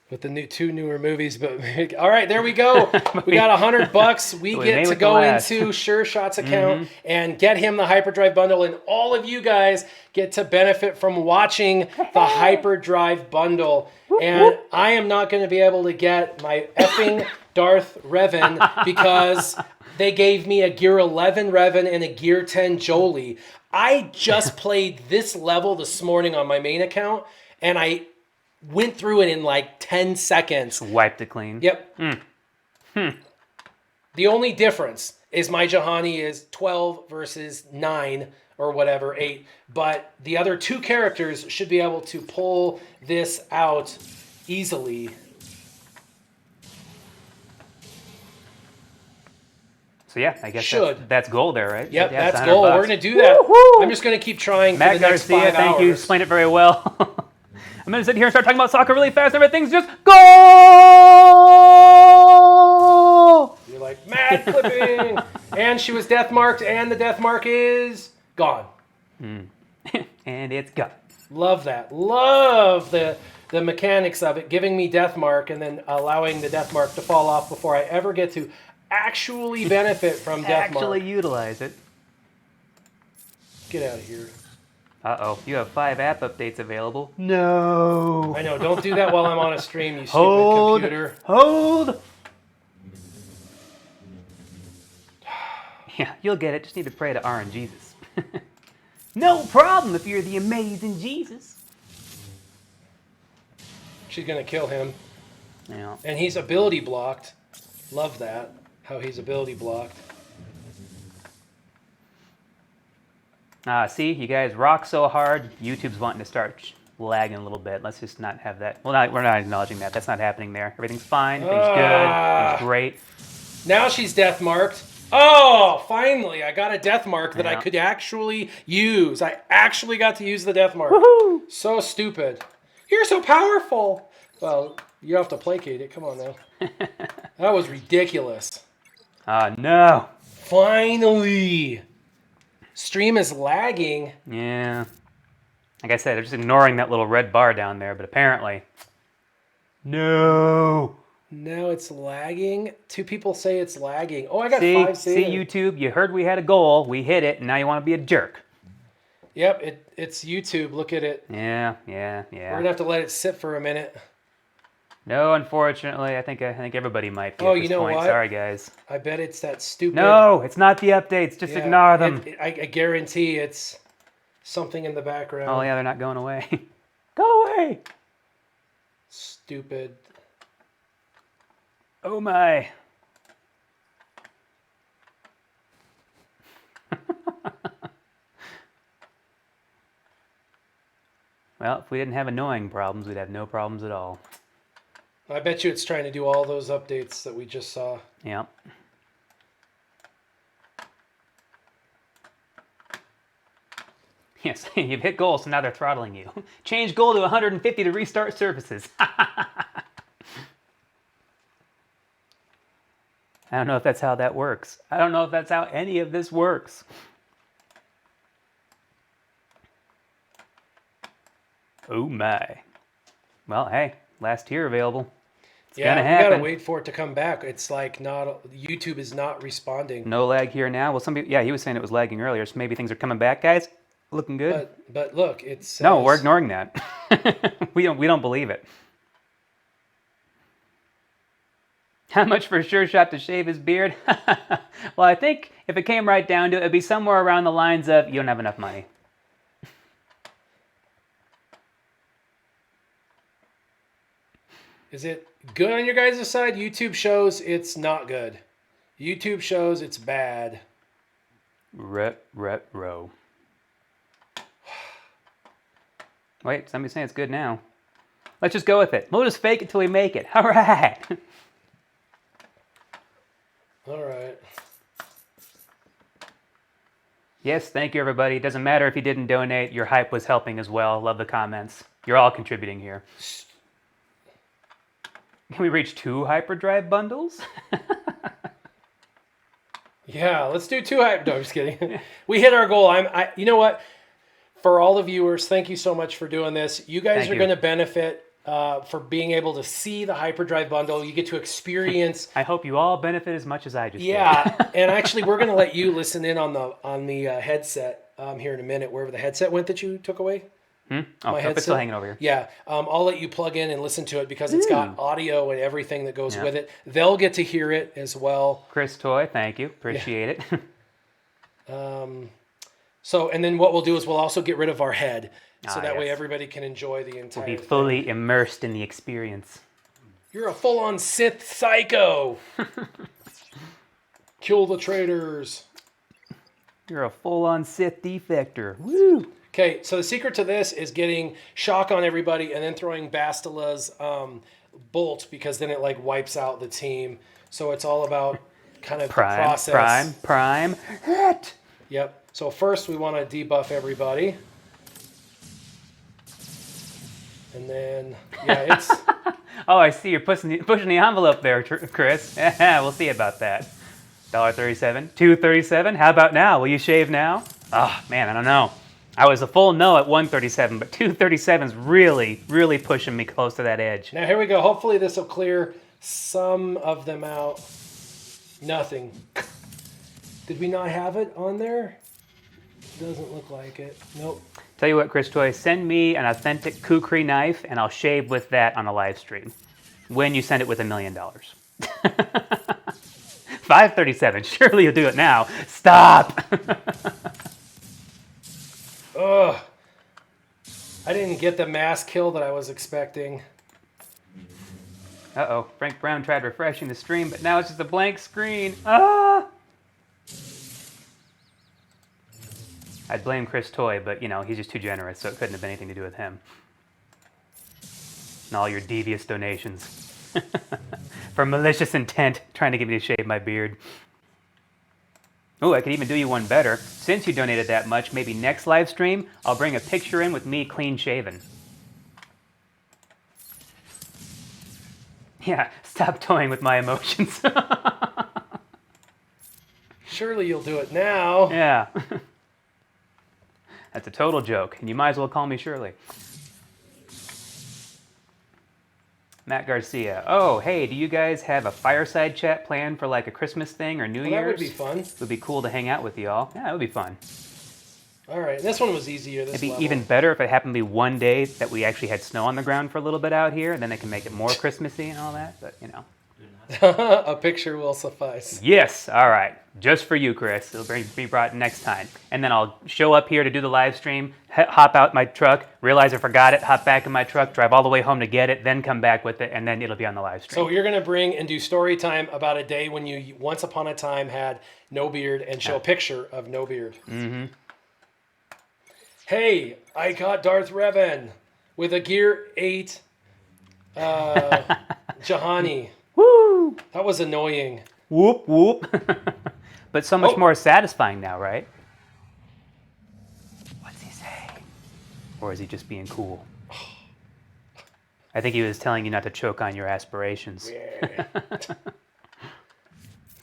With the two newer movies, but all right, there we go. We got $100. We get to go into Sure Shot's account and get him the Hyperdrive bundle, and all of you guys get to benefit from watching the Hyperdrive bundle. And I am not going to be able to get my effing Darth Revan because they gave me a Gear 11 Revan and a Gear 10 Jolie. I just played this level this morning on my main account, and I went through it in like 10 seconds. Wiped it clean. Yep. The only difference is my Jahani is 12 versus 9 or whatever, 8. But the other 2 characters should be able to pull this out easily. So yeah, I guess that's goal there, right? Yep, yeah, that's goal. We're going to do that. Woo-hoo! I'm just going to keep trying Matt for the next Garcia, 5 thank hours. you. Explained it very well. I'm going to sit here and start talking about soccer really fast and everything's just go! You're like, mad clipping! And she was death marked, and the death mark is gone. And it's gone. Love that. Love the mechanics of it, giving me death mark and then allowing the death mark to fall off before I ever get to actually benefit from death mark. Actually utilize it. Get out of here. Uh-oh, you have 5 app updates available. No. I know, don't do that while I'm on a stream, you Hold. stupid computer. Hold. Yeah, you'll get it. Just need to pray to RNGesus. No problem if you're the amazing Jesus. She's going to kill him. Yeah. And he's ability blocked. Love that, how he's ability blocked. See, you guys rock so hard, YouTube's wanting to start lagging a little bit. Let's just not have that. Well, we're not acknowledging that. That's not happening there. Everything's fine. Everything's good. Everything's great. Now she's death marked. Oh, finally, I got a death mark that I could actually use. I actually got to use the death mark. Woohoo! So stupid. You're so powerful. Well, you have to placate it. Come on now. That was ridiculous. No. Finally. Stream is lagging. Yeah. Like I said, they're just ignoring that little red bar down there, but apparently. No. Now it's lagging. 2 people say it's lagging. Oh, I got 5 See, saying. YouTube, you heard we had a goal, we hit it, and now you want to be a jerk. Yep, it's YouTube. Look at it. Yeah. We're going to have to let it sit for a minute. No, unfortunately, I think everybody might be Oh, at this you know point. what? Sorry, guys. I bet it's that stupid. No, it's not the updates. Just ignore them. I guarantee it's something in the background. Oh, yeah, they're not going away. Go away. Stupid. Oh my. Well, if we didn't have annoying problems, we'd have no problems at all. I bet you it's trying to do all those updates that we just saw. Yep. Yes, you've hit goal, so now they're throttling you. Change goal to 150 to restart services. I don't know if that's how that works. I don't know if that's how any of this works. Oh my. Well, hey, last tier available. It's gonna happen. We gotta wait for it to come back. It's like YouTube is not responding. No lag here now. Well, yeah, he was saying it was lagging earlier, so maybe things are coming back, guys. Looking good. But look, it says... No, we're ignoring that. we don't believe it. How much for a sure shot to shave his beard? Well, I think if it came right down to it, it'd be somewhere around the lines of, you don't have enough money. Is it good on your guys' side? YouTube shows it's not good. YouTube shows it's bad. Row. Wait, somebody's saying it's good now. Let's just go with it. We'll just fake it till we make it. All right. All right. Yes, thank you, everybody. It doesn't matter if you didn't donate. Your hype was helping as well. Love the comments. You're all contributing here. Can we reach 2 Hyperdrive bundles? Yeah, let's do 2 hype. No, I'm just kidding. We hit our goal. You know what? For all the viewers, thank you so much for doing this. You guys are going to benefit for being able to see the Hyperdrive bundle. You get to experience. I hope you all benefit as much as I just did. And actually, we're going to let you listen in on the headset here in a minute. Wherever the headset went that you took away. Oh, it's still hanging over here. Yeah, I'll let you plug in and listen to it because it's got audio and everything that goes with it. They'll get to hear it as well. Chris Toy, thank you. Appreciate it. So, and then what we'll do is we'll also get rid of our head. So that way everybody can enjoy the entire We'll be fully immersed in the experience. You're a full-on Sith psycho. Kill the traitors. You're a full-on Sith defector. Woo! Okay, so the secret to this is getting shock on everybody and then throwing Bastila's bolt because then it like wipes out the team. So it's all about kind of the process. Prime, hit! Yep. So first we want to debuff everybody. And then, yeah, it's... Oh, I see you're pushing the envelope there, Chris. We'll see about that. $1.37, $2.37. How about now? Will you shave now? Oh, man, I don't know. I was a full no at $1.37, but $2.37's really, really pushing me close to that edge. Now here we go. Hopefully this will clear some of them out. Nothing. Did we not have it on there? Doesn't look like it. Nope. Tell you what, Chris Toy, send me an authentic kukri knife, and I'll shave with that on a live stream. When you send it with $1 million. $5.37. Surely you'll do it now. Stop. Ugh. I didn't get the mass kill that I was expecting. Uh-oh. Frank Brown tried refreshing the stream, but now it's just a blank screen. Ah! I'd blame Chris Toy, but, you know, he's just too generous, so it couldn't have anything to do with him. And all your devious donations. For malicious intent, trying to get me to shave my beard. Oh, I could even do you one better. Since you donated that much, maybe next live stream, I'll bring a picture in with me clean shaven. Yeah, stop toying with my emotions. Surely you'll do it now. Yeah. That's a total joke, and you might as well call me Shirley. Matt Garcia. Oh, hey, do you guys have a fireside chat planned for like a Christmas thing or New Year's? That would be fun. It would be cool to hang out with y'all. Yeah, it would be fun. All right, this one was easier. It'd be even better if it happened to be one day that we actually had snow on the ground for a little bit out here, and then they can make it more Christmassy and all that, but you know. A picture will suffice. Yes, all right. just for you, Chris. It'll be brought next time. And then I'll show up here to do the live stream, hop out my truck, realize I forgot it, hop back in my truck, drive all the way home to get it, then come back with it, and then it'll be on the live stream. So you're going to bring and do story time about a day when you once upon a time had no beard and show a picture of no beard. Mm-hmm. Hey, I got Darth Revan with a Gear 8 Jahani. Woo! That was annoying. Whoop, whoop. But so much more satisfying now, right? What's he say? Or is he just being cool? I think he was telling you not to choke on your aspirations. Yeah.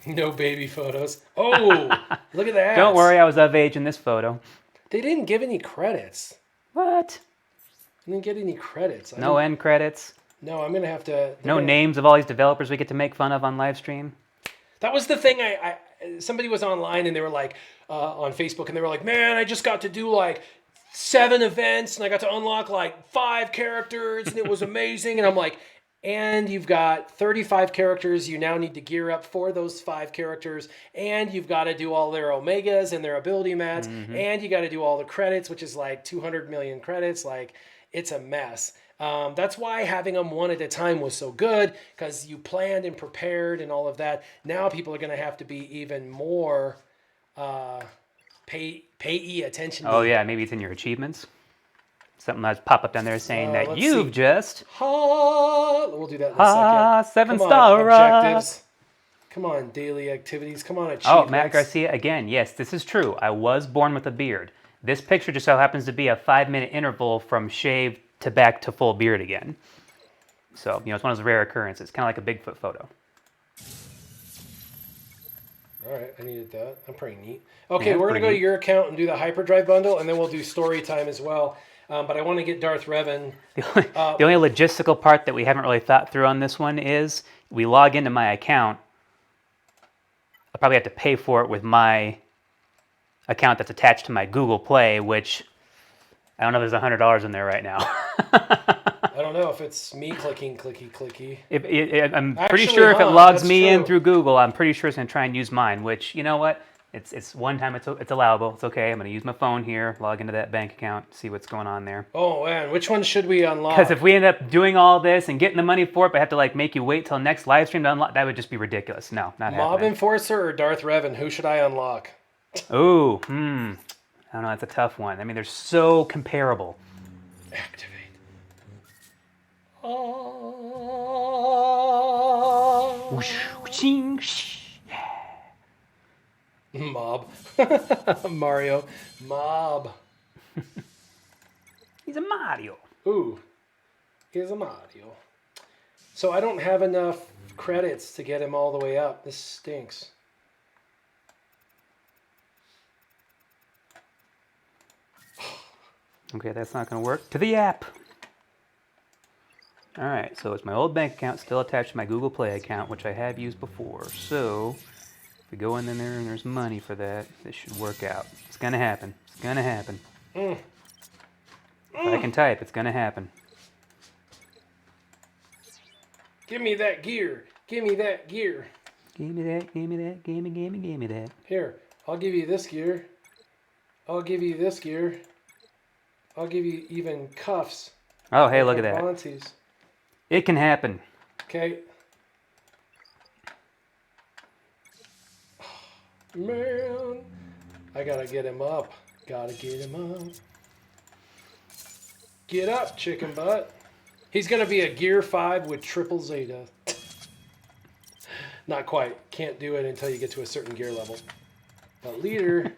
No baby photos. Oh, look at that. Don't worry, I was of age in this photo. They didn't give any credits. What? I didn't get any credits. No end credits? No, I'm going to have to... No names of all these developers we get to make fun of on live stream? That was the thing. Somebody was online and they were like, on Facebook, and they were like, man, I just got to do like 7 events and I got to unlock like 5 characters and it was amazing. And I'm like, and you've got 35 characters. You now need to gear up for those 5 characters. And you've got to do all their omegas and their ability mats. Mm-hmm. And you got to do all the credits, which is like 200 million credits. Like, it's a mess. That's why having them one at a time was so good, because you planned and prepared and all of that. Now people are going to have to be even more payee attention. Oh, yeah. Maybe it's in your achievements. Something that's pop up down there saying that you've just... We'll do that in a second. 7-star objectives. Come on, daily activities. Come on, achievements. Oh, Matt Garcia, again, yes, this is true. I was born with a beard. This picture just so happens to be a 5-minute interval from shave to back to full beard again. So, it's one of those rare occurrences, kind of like a Bigfoot photo. All right, I needed that. I'm pretty neat. Okay, we're going to go to your account and do the Hyperdrive bundle, and then we'll do story time as well. But I want to get Darth Revan. The only logistical part that we haven't really thought through on this one is we log into my account. I'll probably have to pay for it with my account that's attached to my Google Play, which I don't know if there's $100 in there right now. I don't know if it's me clicking clicky. I'm pretty sure if it logs me in through Google, I'm pretty sure it's going to try and use mine, which, you know what? It's one time, it's allowable. It's okay. I'm going to use my phone here, log into that bank account, see what's going on there. Oh, man. Which one should we unlock? Because if we end up doing all this and getting the money for it, but have to make you wait till next live stream to unlock, that would just be ridiculous. No, not happening. Mob Enforcer or Darth Revan? Who should I unlock? Ooh, I don't know. That's a tough one. I mean, they're so comparable. Activate. Mob. Mario. Mob. He's a Mario. Ooh. He's a Mario. So I don't have enough credits to get him all the way up. This stinks. Okay, that's not going to work. To the app. All right, so it's my old bank account still attached to my Google Play account, which I have used before. So if we go in there and there's money for that, this should work out. It's going to happen. It's going to happen. If I can type, it's going to happen. Give me that gear. Give me that gear. Give me that, give me that, give me that. Here, I'll give you this gear. I'll give you this gear. I'll give you even cuffs. Oh, hey, look at that. Bonsies. It can happen. Okay. Man, I gotta get him up. Gotta get him up. Get up, chicken butt. He's gonna be a Gear 5 with triple Zeta. Not quite. Can't do it until you get to a certain gear level. But leader...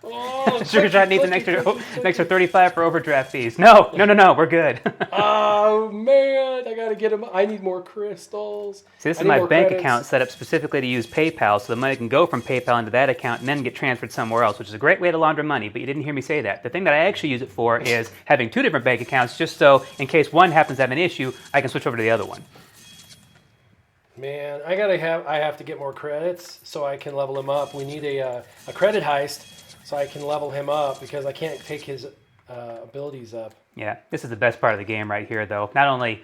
Oh, Sugar needs an extra 35 for overdraft fees. No, we're good. Oh man, I gotta get him. I need more crystals. See, this is my bank account set up specifically to use PayPal, so the money can go from PayPal into that account and then get transferred somewhere else, which is a great way to launder money. But you didn't hear me say that. The thing that I actually use it for is having 2 different bank accounts, just so in case one happens to have an issue, I can switch over to the other one. Man, I have to get more credits so I can level him up. We need a credit heist. So I can level him up because I can't take his abilities up. Yeah, this is the best part of the game right here, though. Not only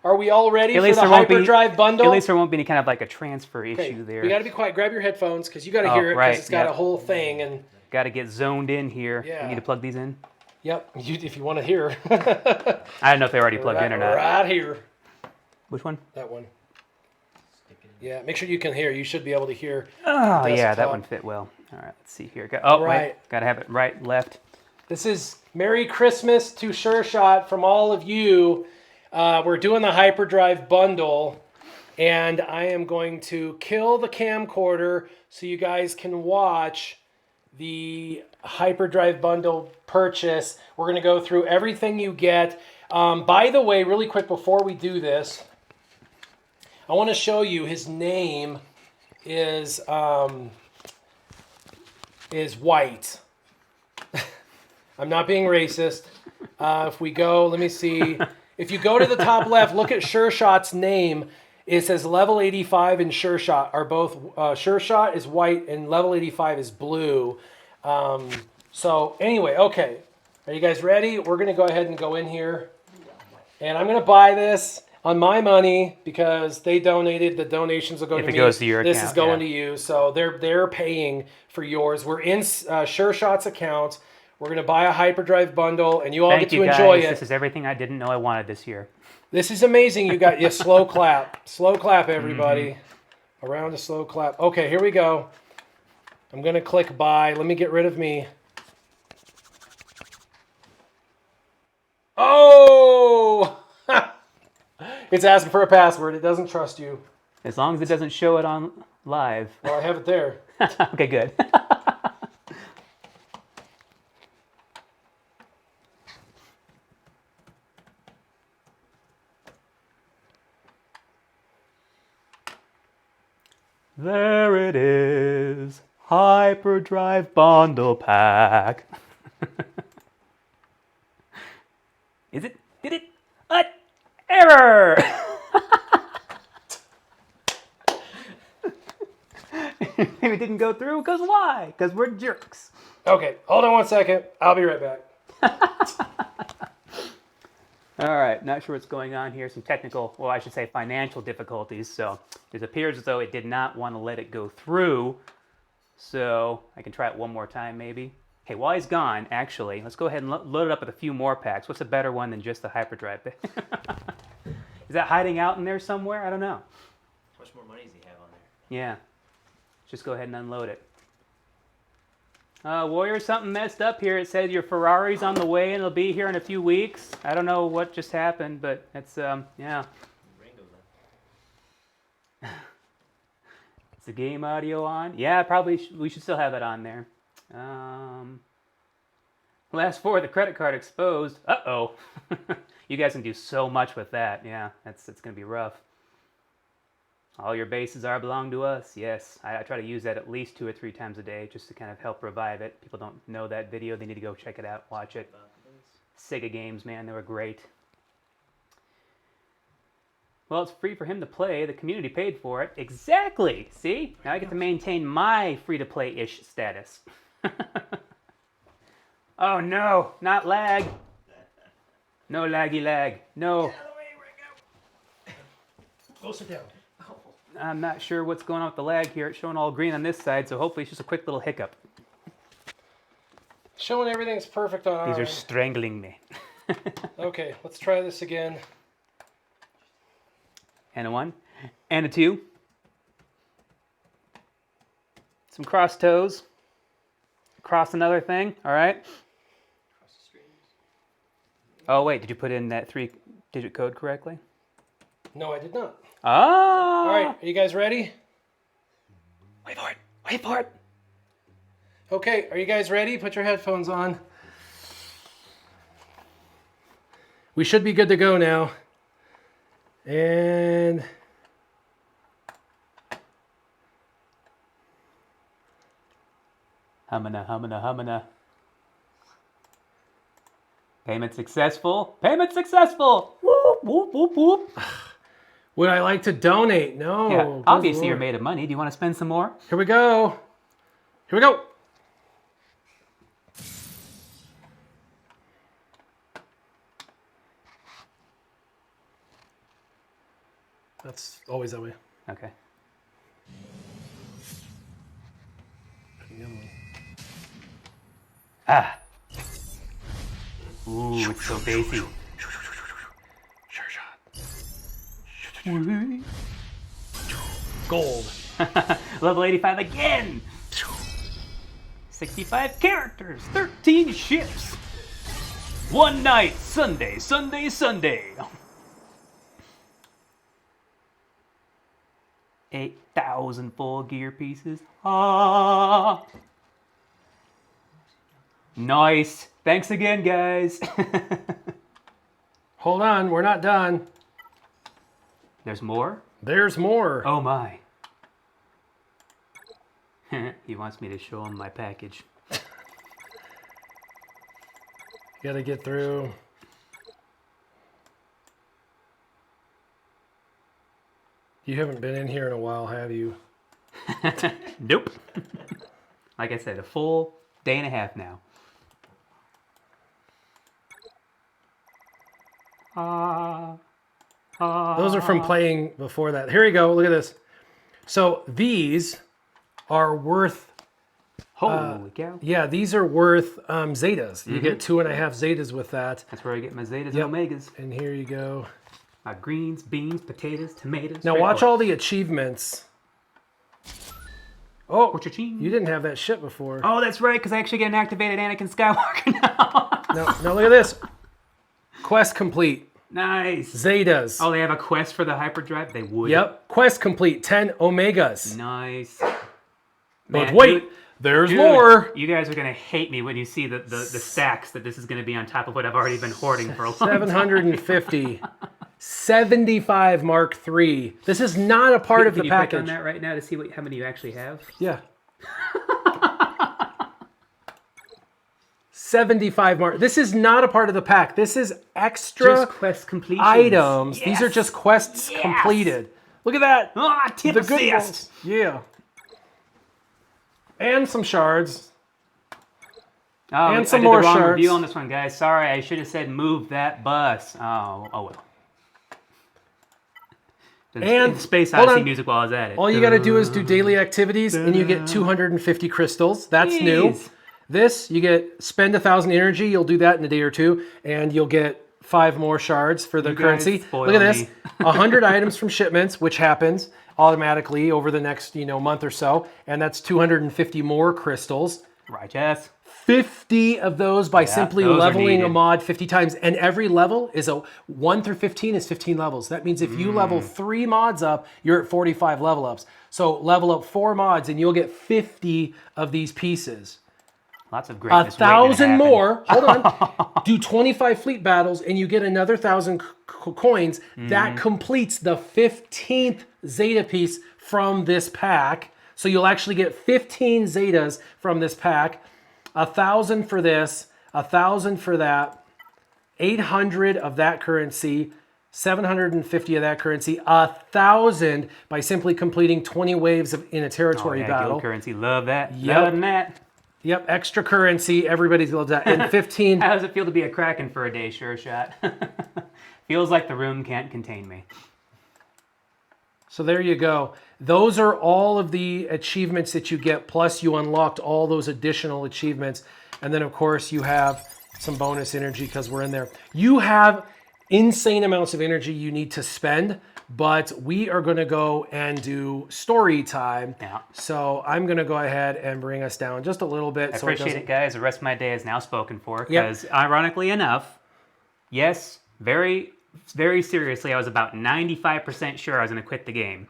Are we all ready At for least the there won't be- Hyperdrive bundle? At least there won't be any kind of like a transfer Okay, issue there. we got to be quiet. Grab your headphones because you got to Oh, hear it because right, it's got yep. a whole thing. And Got to get zoned in here. Yeah. You need to plug these in. yep, if you want to hear. I don't know if they're already plugged in or not. Right here. Which one? That one. Yeah, make sure you can hear. You should be able to hear. Oh, the yeah, that desktop. one fit well. All right, let's see here. Oh, Right. wait. Got to have it right, left. This is Merry Christmas to Sure Shot from all of you. We're doing the Hyperdrive bundle, and I am going to kill the camcorder so you guys can watch the Hyperdrive bundle purchase. We're going to go through everything you get. By the way, really quick before we do this, I want to show you his name is white. I'm not being racist. If we go, let me see. If you go to the top left, look at Sure Shot's name. It says Level 85 and Sure Shot are both. Sure Shot is white and Level 85 is blue. So anyway, okay. Are you guys ready? We're going to go ahead and go in here. And I'm going to buy this on my money because they donated. The donations will go to me. If it goes to your this account, is going yeah. to you. So they're paying for yours. We're in Sure Shot's account. We're going to buy a Hyperdrive bundle, and you all Thank get to you, enjoy guys. it. This is everything I didn't know I wanted this year. This is amazing. You got slow clap. Slow clap, everybody. Around a slow clap. Okay, here we go. I'm going to click buy. Let me get rid of me. Oh! It's asking for a password. It doesn't trust you. As long as it doesn't show it on live. Well, I have it there. Okay, good. There it is. Hyperdrive bundle pack. Is it? Did it? Error! Maybe it didn't go through, because why? Because we're jerks. Okay, hold on one second. I'll be right back. All right, not sure what's going on here. Some technical, well, I should say financial difficulties. So it appears as though it did not want to let it go through. So I can try it one more time, maybe. Okay, while he's gone, actually, let's go ahead and load it up with a few more packs. What's a better one than just the Hyperdrive? Is that hiding out in there somewhere? I don't know. How much more money does he have on there? Yeah. Just go ahead and unload it. Warrior, something messed up here. It says your Ferrari's on the way and it'll be here in a few weeks. I don't know what just happened, but it's, yeah. Rango's on. Is the game audio on? Yeah, probably we should still have it on there. Last four, the credit card exposed. Uh-oh. You guys can do so much with that. Yeah, it's going to be rough. All your bases belong to us. Yes, I try to use that at least 2 or 3 times a day just to kind of help revive it. People don't know that video. They need to go check it out, watch it. Sega games, man, they were great. Well, it's free for him to play. The community paid for it. Exactly. See? Now I get to maintain my free-to-play-ish status. Oh, no. Not lag. No laggy lag. No. Go sit down. I'm not sure what's going on with the lag here. It's showing all green on this side, so hopefully it's just a quick little hiccup. Showing everything's perfect on These our are strangling me. Okay, let's try this again. And a 1. And a 2. Some cross toes. Cross another thing. All right. Across the street. Oh, wait. Did you put in that 3-digit code correctly? No, I did not. Ah! All right, are you guys ready? Wait for it. Wait for it. Okay, are you guys ready? Put your headphones on. We should be good to go now. And Humana, humana, humana. Payment successful. Payment successful. Whoop, whoop, whoop, whoop. would I like to donate? No. Yeah, good obviously you're Lord. made of money. Do you want to spend some more? Here we go. Here we go. That's always that way. Okay. Ah. Ooh, it's so bassy. Sure shot. Gold. Level 85 again. 65 characters, 13 ships. One night, Sunday, Sunday, Sunday. 8,000 full gear pieces. Ah. Nice. Thanks again, guys. Hold on, we're not done. There's more? There's more. Oh my. He wants me to show him my package. Gotta get through. You haven't been in here in a while, have you? Nope. Like I said, a full day and a half now. Those are from playing before that. Here you go. Look at this. So these are worth. Holy cow. Yeah, these are worth Zetas. You get 2.5 Zetas with that. That's where I get my Zetas Yep. and Omegas. And here you go. My greens, beans, potatoes, tomatoes. Now watch all the achievements. Oh, Cha-ching. you didn't have that shit before. Oh, that's right, because I actually get an activated Anakin Skywalker now. No, look at this. Quest complete. Nice. Zetas. Oh, they have a quest for the hyperdrive? They would. Yep. Quest complete. 10 Omegas. Nice. But Man, wait, there's dude, more. You guys are going to hate me when you see the stacks that this is going to be on top of what I've already been hoarding for a long time. 750. 75 Mark III. This is not a part of the Can you click package. on that right now to see how many you actually have? Yeah. 75 Mark. This is not a part of the pack. This is extra Just quest completions. items. Yes. These are just quests Yes. completed. Look at that. Ah, tip The good assist. ones. Yeah. And some shards. Oh, And some I did more the wrong shards. review on this one, guys. Sorry, I should have said move that bus. Oh well. And Space hold Odyssey on. music while I was at it. All you got to do is do daily activities, and you get 250 crystals. That's new. Jeez. This, you get spend 1,000 energy. You'll do that in a day or two, and you'll get 5 more shards for the You guys currency. spoil Look at this: me. 100 items from shipments, which happens automatically over the next month or so, and that's 250 more crystals. Righteous. 50 of those by simply those are leveling a needed. mod 50 times. And every level is 1 through 15 is 15 levels. That means if you level 3 mods up, you're at 45 level ups. So level up 4 mods and you'll get 50 of these pieces. Lots of greatness. 1,000 more. Hold on. Do 25 fleet battles and you get another 1,000 coins. That completes the 15th Zeta piece from this pack. So you'll actually get 15 Zetas from this pack. 1,000 for this, 1,000 for that, 800 of that currency, 750 of that currency, 1,000 by simply completing 20 waves in a territory battle. Guild currency. Love that. Yep. Loving that. Yep, extra currency. Everybody loves that. And 15. How does it feel to be a Kraken for a day? Sure shot. Feels like the room can't contain me. So there you go. Those are all of the achievements that you get, plus you unlocked all those additional achievements. And then, of course, you have some bonus energy because we're in there. You have insane amounts of energy you need to spend, but we are going to go and do story time. Yeah. So I'm going to go ahead and bring us down just a little bit. I appreciate it, guys. The rest of my day is now spoken for. Yep. Because, ironically enough, yes, very, very seriously, I was about 95% sure I was going to quit the game.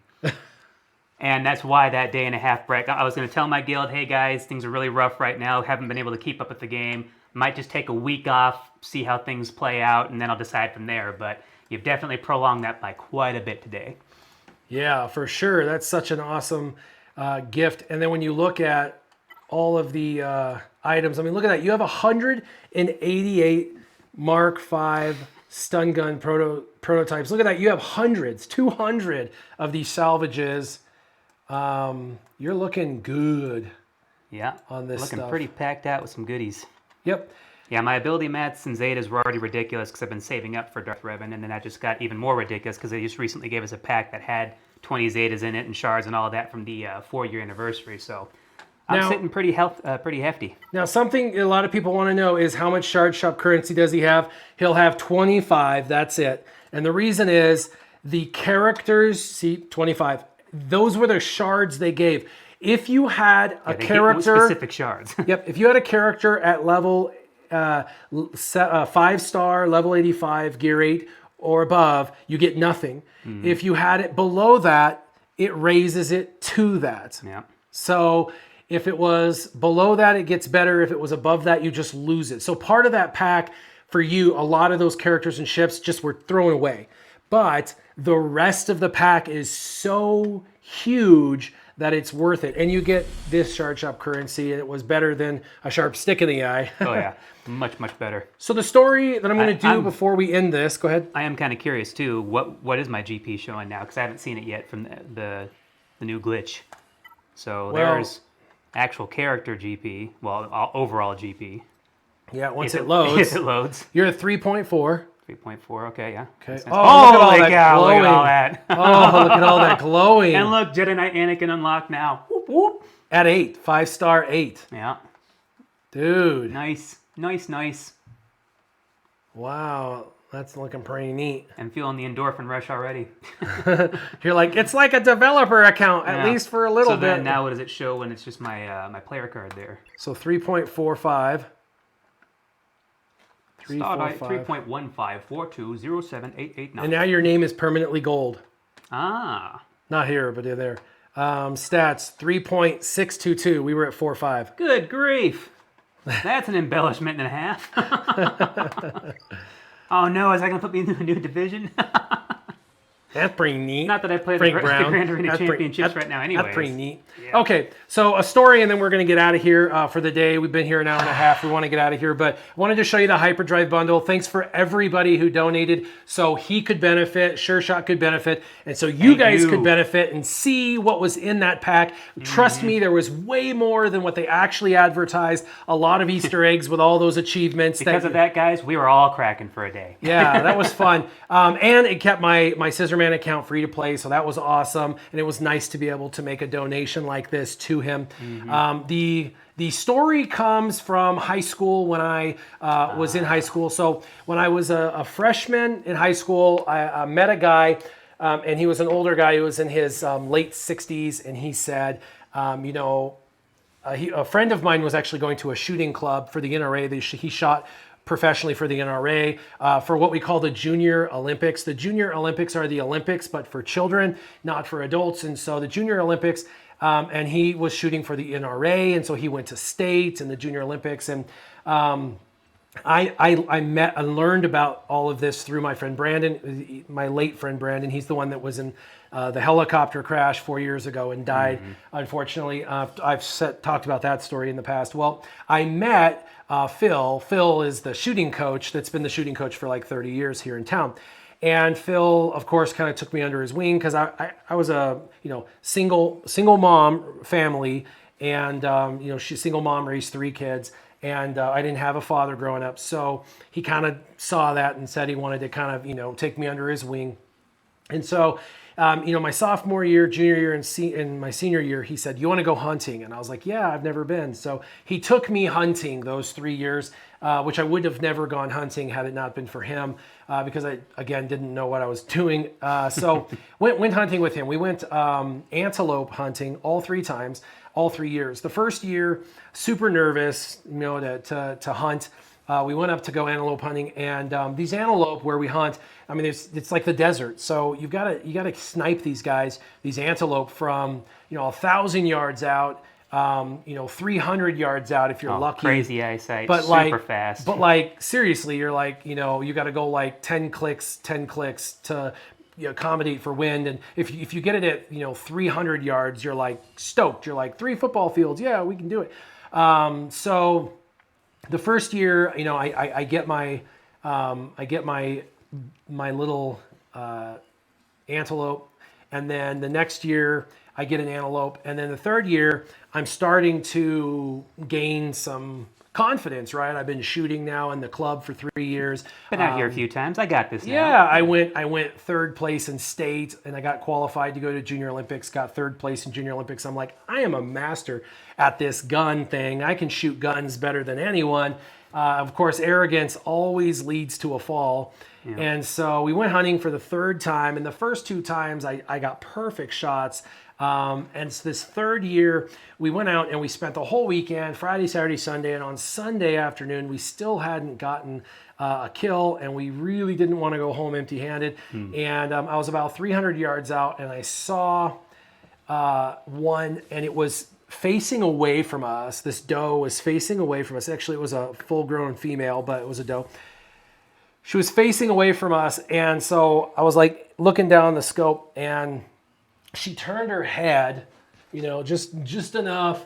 And that's why that day and a half break. I was going to tell my guild, hey guys, things are really rough right now. Haven't been able to keep up with the game. Might just take a week off, see how things play out, and then I'll decide from there. But you've definitely prolonged that by quite a bit today. Yeah, for sure. That's such an awesome gift. And then when you look at all of the items, I mean, look at that. You have 188 Mark V stun gun prototypes. Look at that. You have hundreds, 200 of these salvages. You're looking good. Yeah, On this looking stuff. pretty packed out with some goodies. Yep. Yeah, my ability mats and Zetas were already ridiculous because I've been saving up for Darth Revan, and then that just got even more ridiculous because they just recently gave us a pack that had 20 Zetas in it and shards and all of that from the 4-year anniversary. So I'm Now- sitting pretty hefty. Now, something a lot of people want to know is how much shard shop currency does he have? He'll have 25. That's it. And the reason is the characters. See, 25. Those were the shards they gave. If you had a They character, get specific shards. yep. If you had a character at level 5-star, level 85, gear 8 or above, you get nothing. If you had it below that, it raises it to that. Yeah. So if it was below that, it gets better. If it was above that, you just lose it. So part of that pack for you, a lot of those characters and ships just were thrown away. But the rest of the pack is so huge that it's worth it. And you get this shard shop currency, and it was better than a sharp stick in the eye. Oh yeah, much better. So the story that I'm going to do I'm- before we end this, go ahead. I am kind of curious too. What is my GP showing now? Because I haven't seen it yet from the new glitch. So Well- there's actual character GP. Well, overall GP. Yeah, once If it loads, If it loads. you're at 3.4. 3.4. Okay, yeah. Okay. Makes sense. Oh, look at all Holy that cow! Look at all glowing. that. Oh, look at all that glowing. And look, Jedi Knight Anakin unlocked now. Whoop whoop. At 8, 5-star 8. Yeah. Dude, Nice. wow, that's looking pretty neat. I'm feeling the endorphin rush already. You're like, it's like a developer account, at Yeah. least for a little So bit. then now what does it show when it's just my my player card there? So 3.45. 3.45. 3.1542078889. And now your name is permanently gold. Ah, Not here, but there. Stats 3.622. We were at 4.5. good grief. That's an embellishment and a half. Oh no, is that going to put me into a new division? That's pretty neat. Not that I play the Frank Grand Brown. Arena That's pretty- Championships that's- right now anyways. That's pretty neat. Yeah. Okay, so a story, and then we're going to get out of here for the day. We've been here an hour and a half. We want to get out of here, but I wanted to show you the Hyperdrive bundle. Thanks for everybody who donated so he could benefit, Sure Shot could benefit, and so you Thank guys you. could benefit and see what was in that pack. Trust me, there was way more than what they actually advertised. A lot of Easter eggs with all those achievements. Because of that, guys, we were all cracking for a day. Yeah, that was fun. And it kept my Scissorman account free to play, so that was awesome. And it was nice to be able to make a donation like this to him. The story comes from high school when I was in high school. So when I was a freshman in high school, I met a guy, and he was an older guy. He was in his late 60s, and he said, a friend of mine was actually going to a shooting club for the NRA. He shot professionally for the NRA for what we call the Junior Olympics. The Junior Olympics are the Olympics, but for children, not for adults. And so the Junior Olympics, and he was shooting for the NRA, and so he went to state and the Junior Olympics. And I met and learned about all of this through my friend Brandon, my late friend Brandon. He's the one that was in the helicopter crash 4 years ago and died, unfortunately. I've talked about that story in the past. Well, I met Phil. Phil is the shooting coach that's been the shooting coach for like 30 years here in town. And Phil, of course, kind of took me under his wing because I was a single mom family, and she's single mom, raised 3 kids. And I didn't have a father growing up. So he kind of saw that and said he wanted to kind of, take me under his wing. And so, my sophomore year, junior year, and my senior year, he said, "You want to go hunting?" And I was like, "Yeah, I've never been." So he took me hunting those 3 years, which I would have never gone hunting had it not been for him, because I, again, didn't know what I was doing. So went hunting with him. We went antelope hunting all 3 times. All 3 years. The first year, super nervous, to hunt. We went up to go antelope hunting, and these antelope where we hunt, I mean, it's like the desert. So you gotta snipe these guys, these antelope from 1,000 yards out, 300 yards out if you're lucky. Crazy eyesight, But super fast. But seriously, you're like, you got to go like 10 clicks to accommodate for wind. And if you get it at 300 yards, you're like stoked. You're like 3 football fields. Yeah, we can do it. So the first year, I get my little antelope, and then the next year I get an antelope. And then the third year, I'm starting to gain some confidence, right? I've been shooting now in the club for 3 years. Been out here a few times. I got this now. Yeah, I went third place in state, and I got qualified to go to Junior Olympics, got third place in Junior Olympics. I'm like, I am a master at this gun thing. I can shoot guns better than anyone. Of course, arrogance always leads to a fall. Yeah. And so we went hunting for the third time, and the first 2 times I got perfect shots. And so this third year, we went out and we spent the whole weekend, Friday, Saturday, Sunday, and on Sunday afternoon, we still hadn't gotten a kill, and we really didn't want to go home empty-handed. And I was about 300 yards out, and I saw one, and it was facing away from us. This doe was facing away from us. Actually, it was a full-grown female, but it was a doe. She was facing away from us, and so I was like looking down the scope, and she turned her head, you know, just enough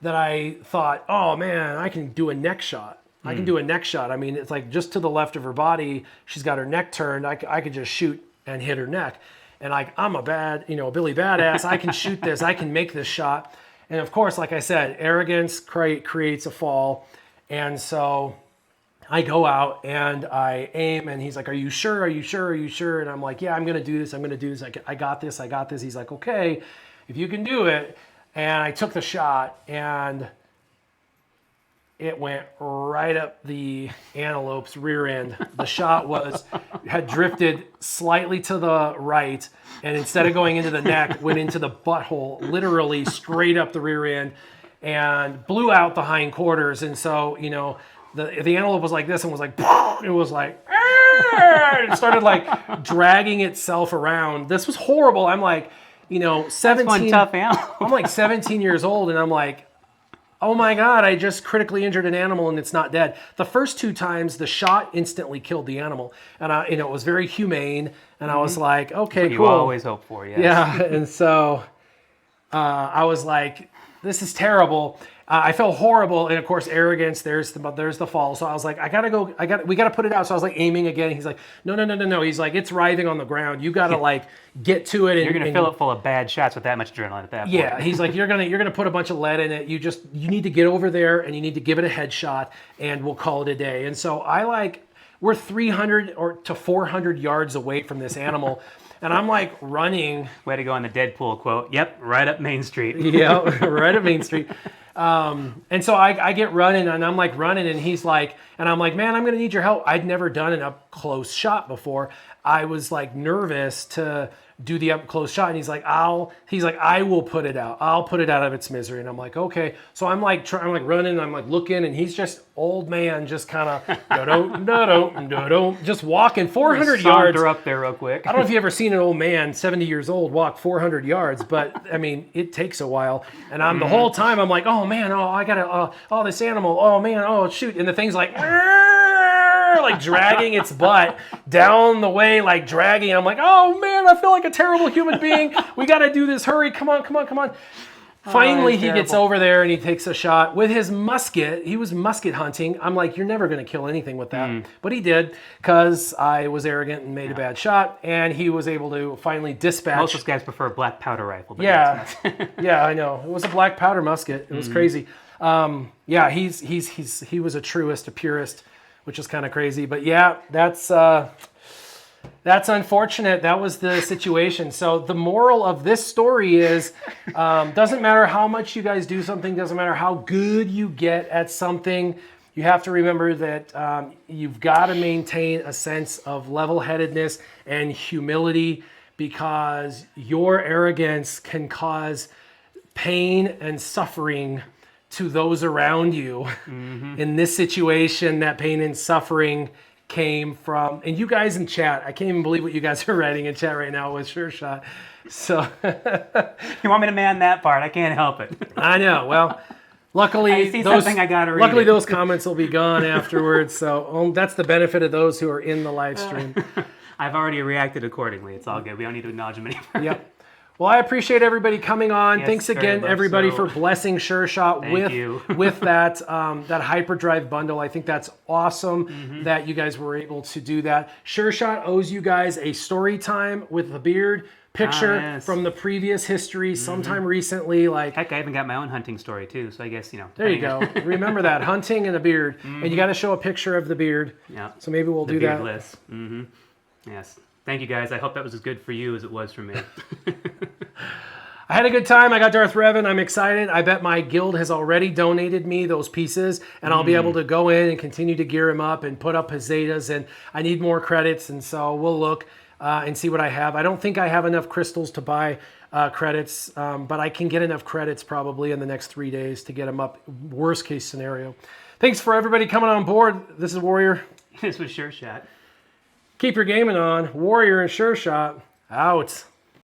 that I thought, oh man, I can do a neck shot. I can do a neck shot. I mean, it's like just to the left of her body, she's got her neck turned. I could just shoot and hit her neck. And like, I'm a Billy Badass. I can shoot this. I can make this shot. And of course, like I said, arrogance creates a fall. And so I go out and I aim, and he's like, are you sure? Are you sure? Are you sure? And I'm like, yeah, I'm going to do this. I'm going to do this. I got this. I got this. He's like, okay, if you can do it. And I took the shot, and it went right up the antelope's rear end. The shot had drifted slightly to the right, and instead of going into the neck, went into the butthole, literally straight up the rear end, and blew out the hindquarters. And so, you know, the antelope was like this and was like, it was like, it started like dragging itself around. This was horrible. I'm like, you know, 17. That's one tough animal. I'm like 17 years old, and I'm like, oh my God, I just critically injured an animal and it's not dead. The first 2 times, the shot instantly killed the animal. And it was very humane. And I was like, okay, you cool. always hope for, yes. Yeah, and so I was like, this is terrible. I felt horrible, and of course, arrogance. There's the fall. So I was like, we gotta put it out. So I was like aiming again. He's like, no. He's like, it's writhing on the ground. You gotta like get to it. You're gonna fill it full of bad shots with that much adrenaline at that point. Yeah, he's like, you're gonna put a bunch of lead in it. You need to get over there, and you need to give it a headshot, and we'll call it a day. And so we're 300 to 400 yards away from this animal. And I'm like running. Way to go on the Deadpool quote. Yep, right up Main Street. Yeah, right up Main Street. And so I get running, and I'm like running, and he's like, and I'm like, man, I'm going to need your help. I'd never done an up close shot before. I was like nervous to do the up close shot. And he's like, I will put it out. I'll put it out of its misery. And I'm like, okay. So I'm like running, I'm like looking, and he's just old man, just kind of just walking 400 yards. Her up there real quick. I don't know if you've ever seen an old man, 70 years old, walk 400 yards, but I mean, it takes a while. And the whole time I'm like, oh man, I gotta, this animal, oh man, oh shoot. And the thing's like dragging its butt down the way, like dragging. I'm like, oh man, I feel like a terrible human being. We got to do this. Hurry. Come on. Finally, he gets over there and he takes a shot with his musket. He was musket hunting. I'm like, you're never going to kill anything with that. But he did, because I was arrogant and made a bad shot, and he was able to finally dispatch. Most of those guys prefer a black powder rifle. But yeah, yeah, I know. It was a black powder musket. It was crazy. Yeah, he was a truist, a purist, which is kind of crazy. But yeah, that's unfortunate. That was the situation. So the moral of this story is, doesn't matter how much you guys do something, doesn't matter how good you get at something, you have to remember that you've got to maintain a sense of level-headedness and humility, because your arrogance can cause pain and suffering to those around you. In this situation, that pain and suffering came from, and you guys in chat, I can't even believe what you guys are writing in chat right now with Sure Shot. So you want me to man that part? I can't help it. I know. Well, luckily, I see something I gotta read. Luckily, those comments will be gone afterwards. So that's the benefit of those who are in the live stream. I've already reacted accordingly. It's all good. We don't need to acknowledge them anymore. Yep. Well, I appreciate everybody coming on. Yes, thanks again, everybody, so. for blessing Sure Shot with that Hyperdrive bundle. I think that's awesome that you guys were able to do that. Sure Shot owes you guys a story time with the beard. picture from the previous history sometime recently. Like, Heck, I even got my own hunting story too. So I guess there you go. Remember that, hunting and a beard, and you got to show a picture of the beard. Yeah. So maybe we'll do that. Beardless. Yes. Thank you guys. I hope that was as good for you as it was for me. I had a good time. I got Darth Revan. I'm excited. I bet my guild has already donated me those pieces, and I'll be able to go in and continue to gear him up and put up his Zetas, and I need more credits, and so we'll look and see what I have. I don't think I have enough crystals to buy credits, but I can get enough credits probably in the next 3 days to get them up, worst case scenario. Thanks for everybody coming on board. This is Warrior. This was Sure Shot. Keep your gaming on. Warrior and Sure Shot out.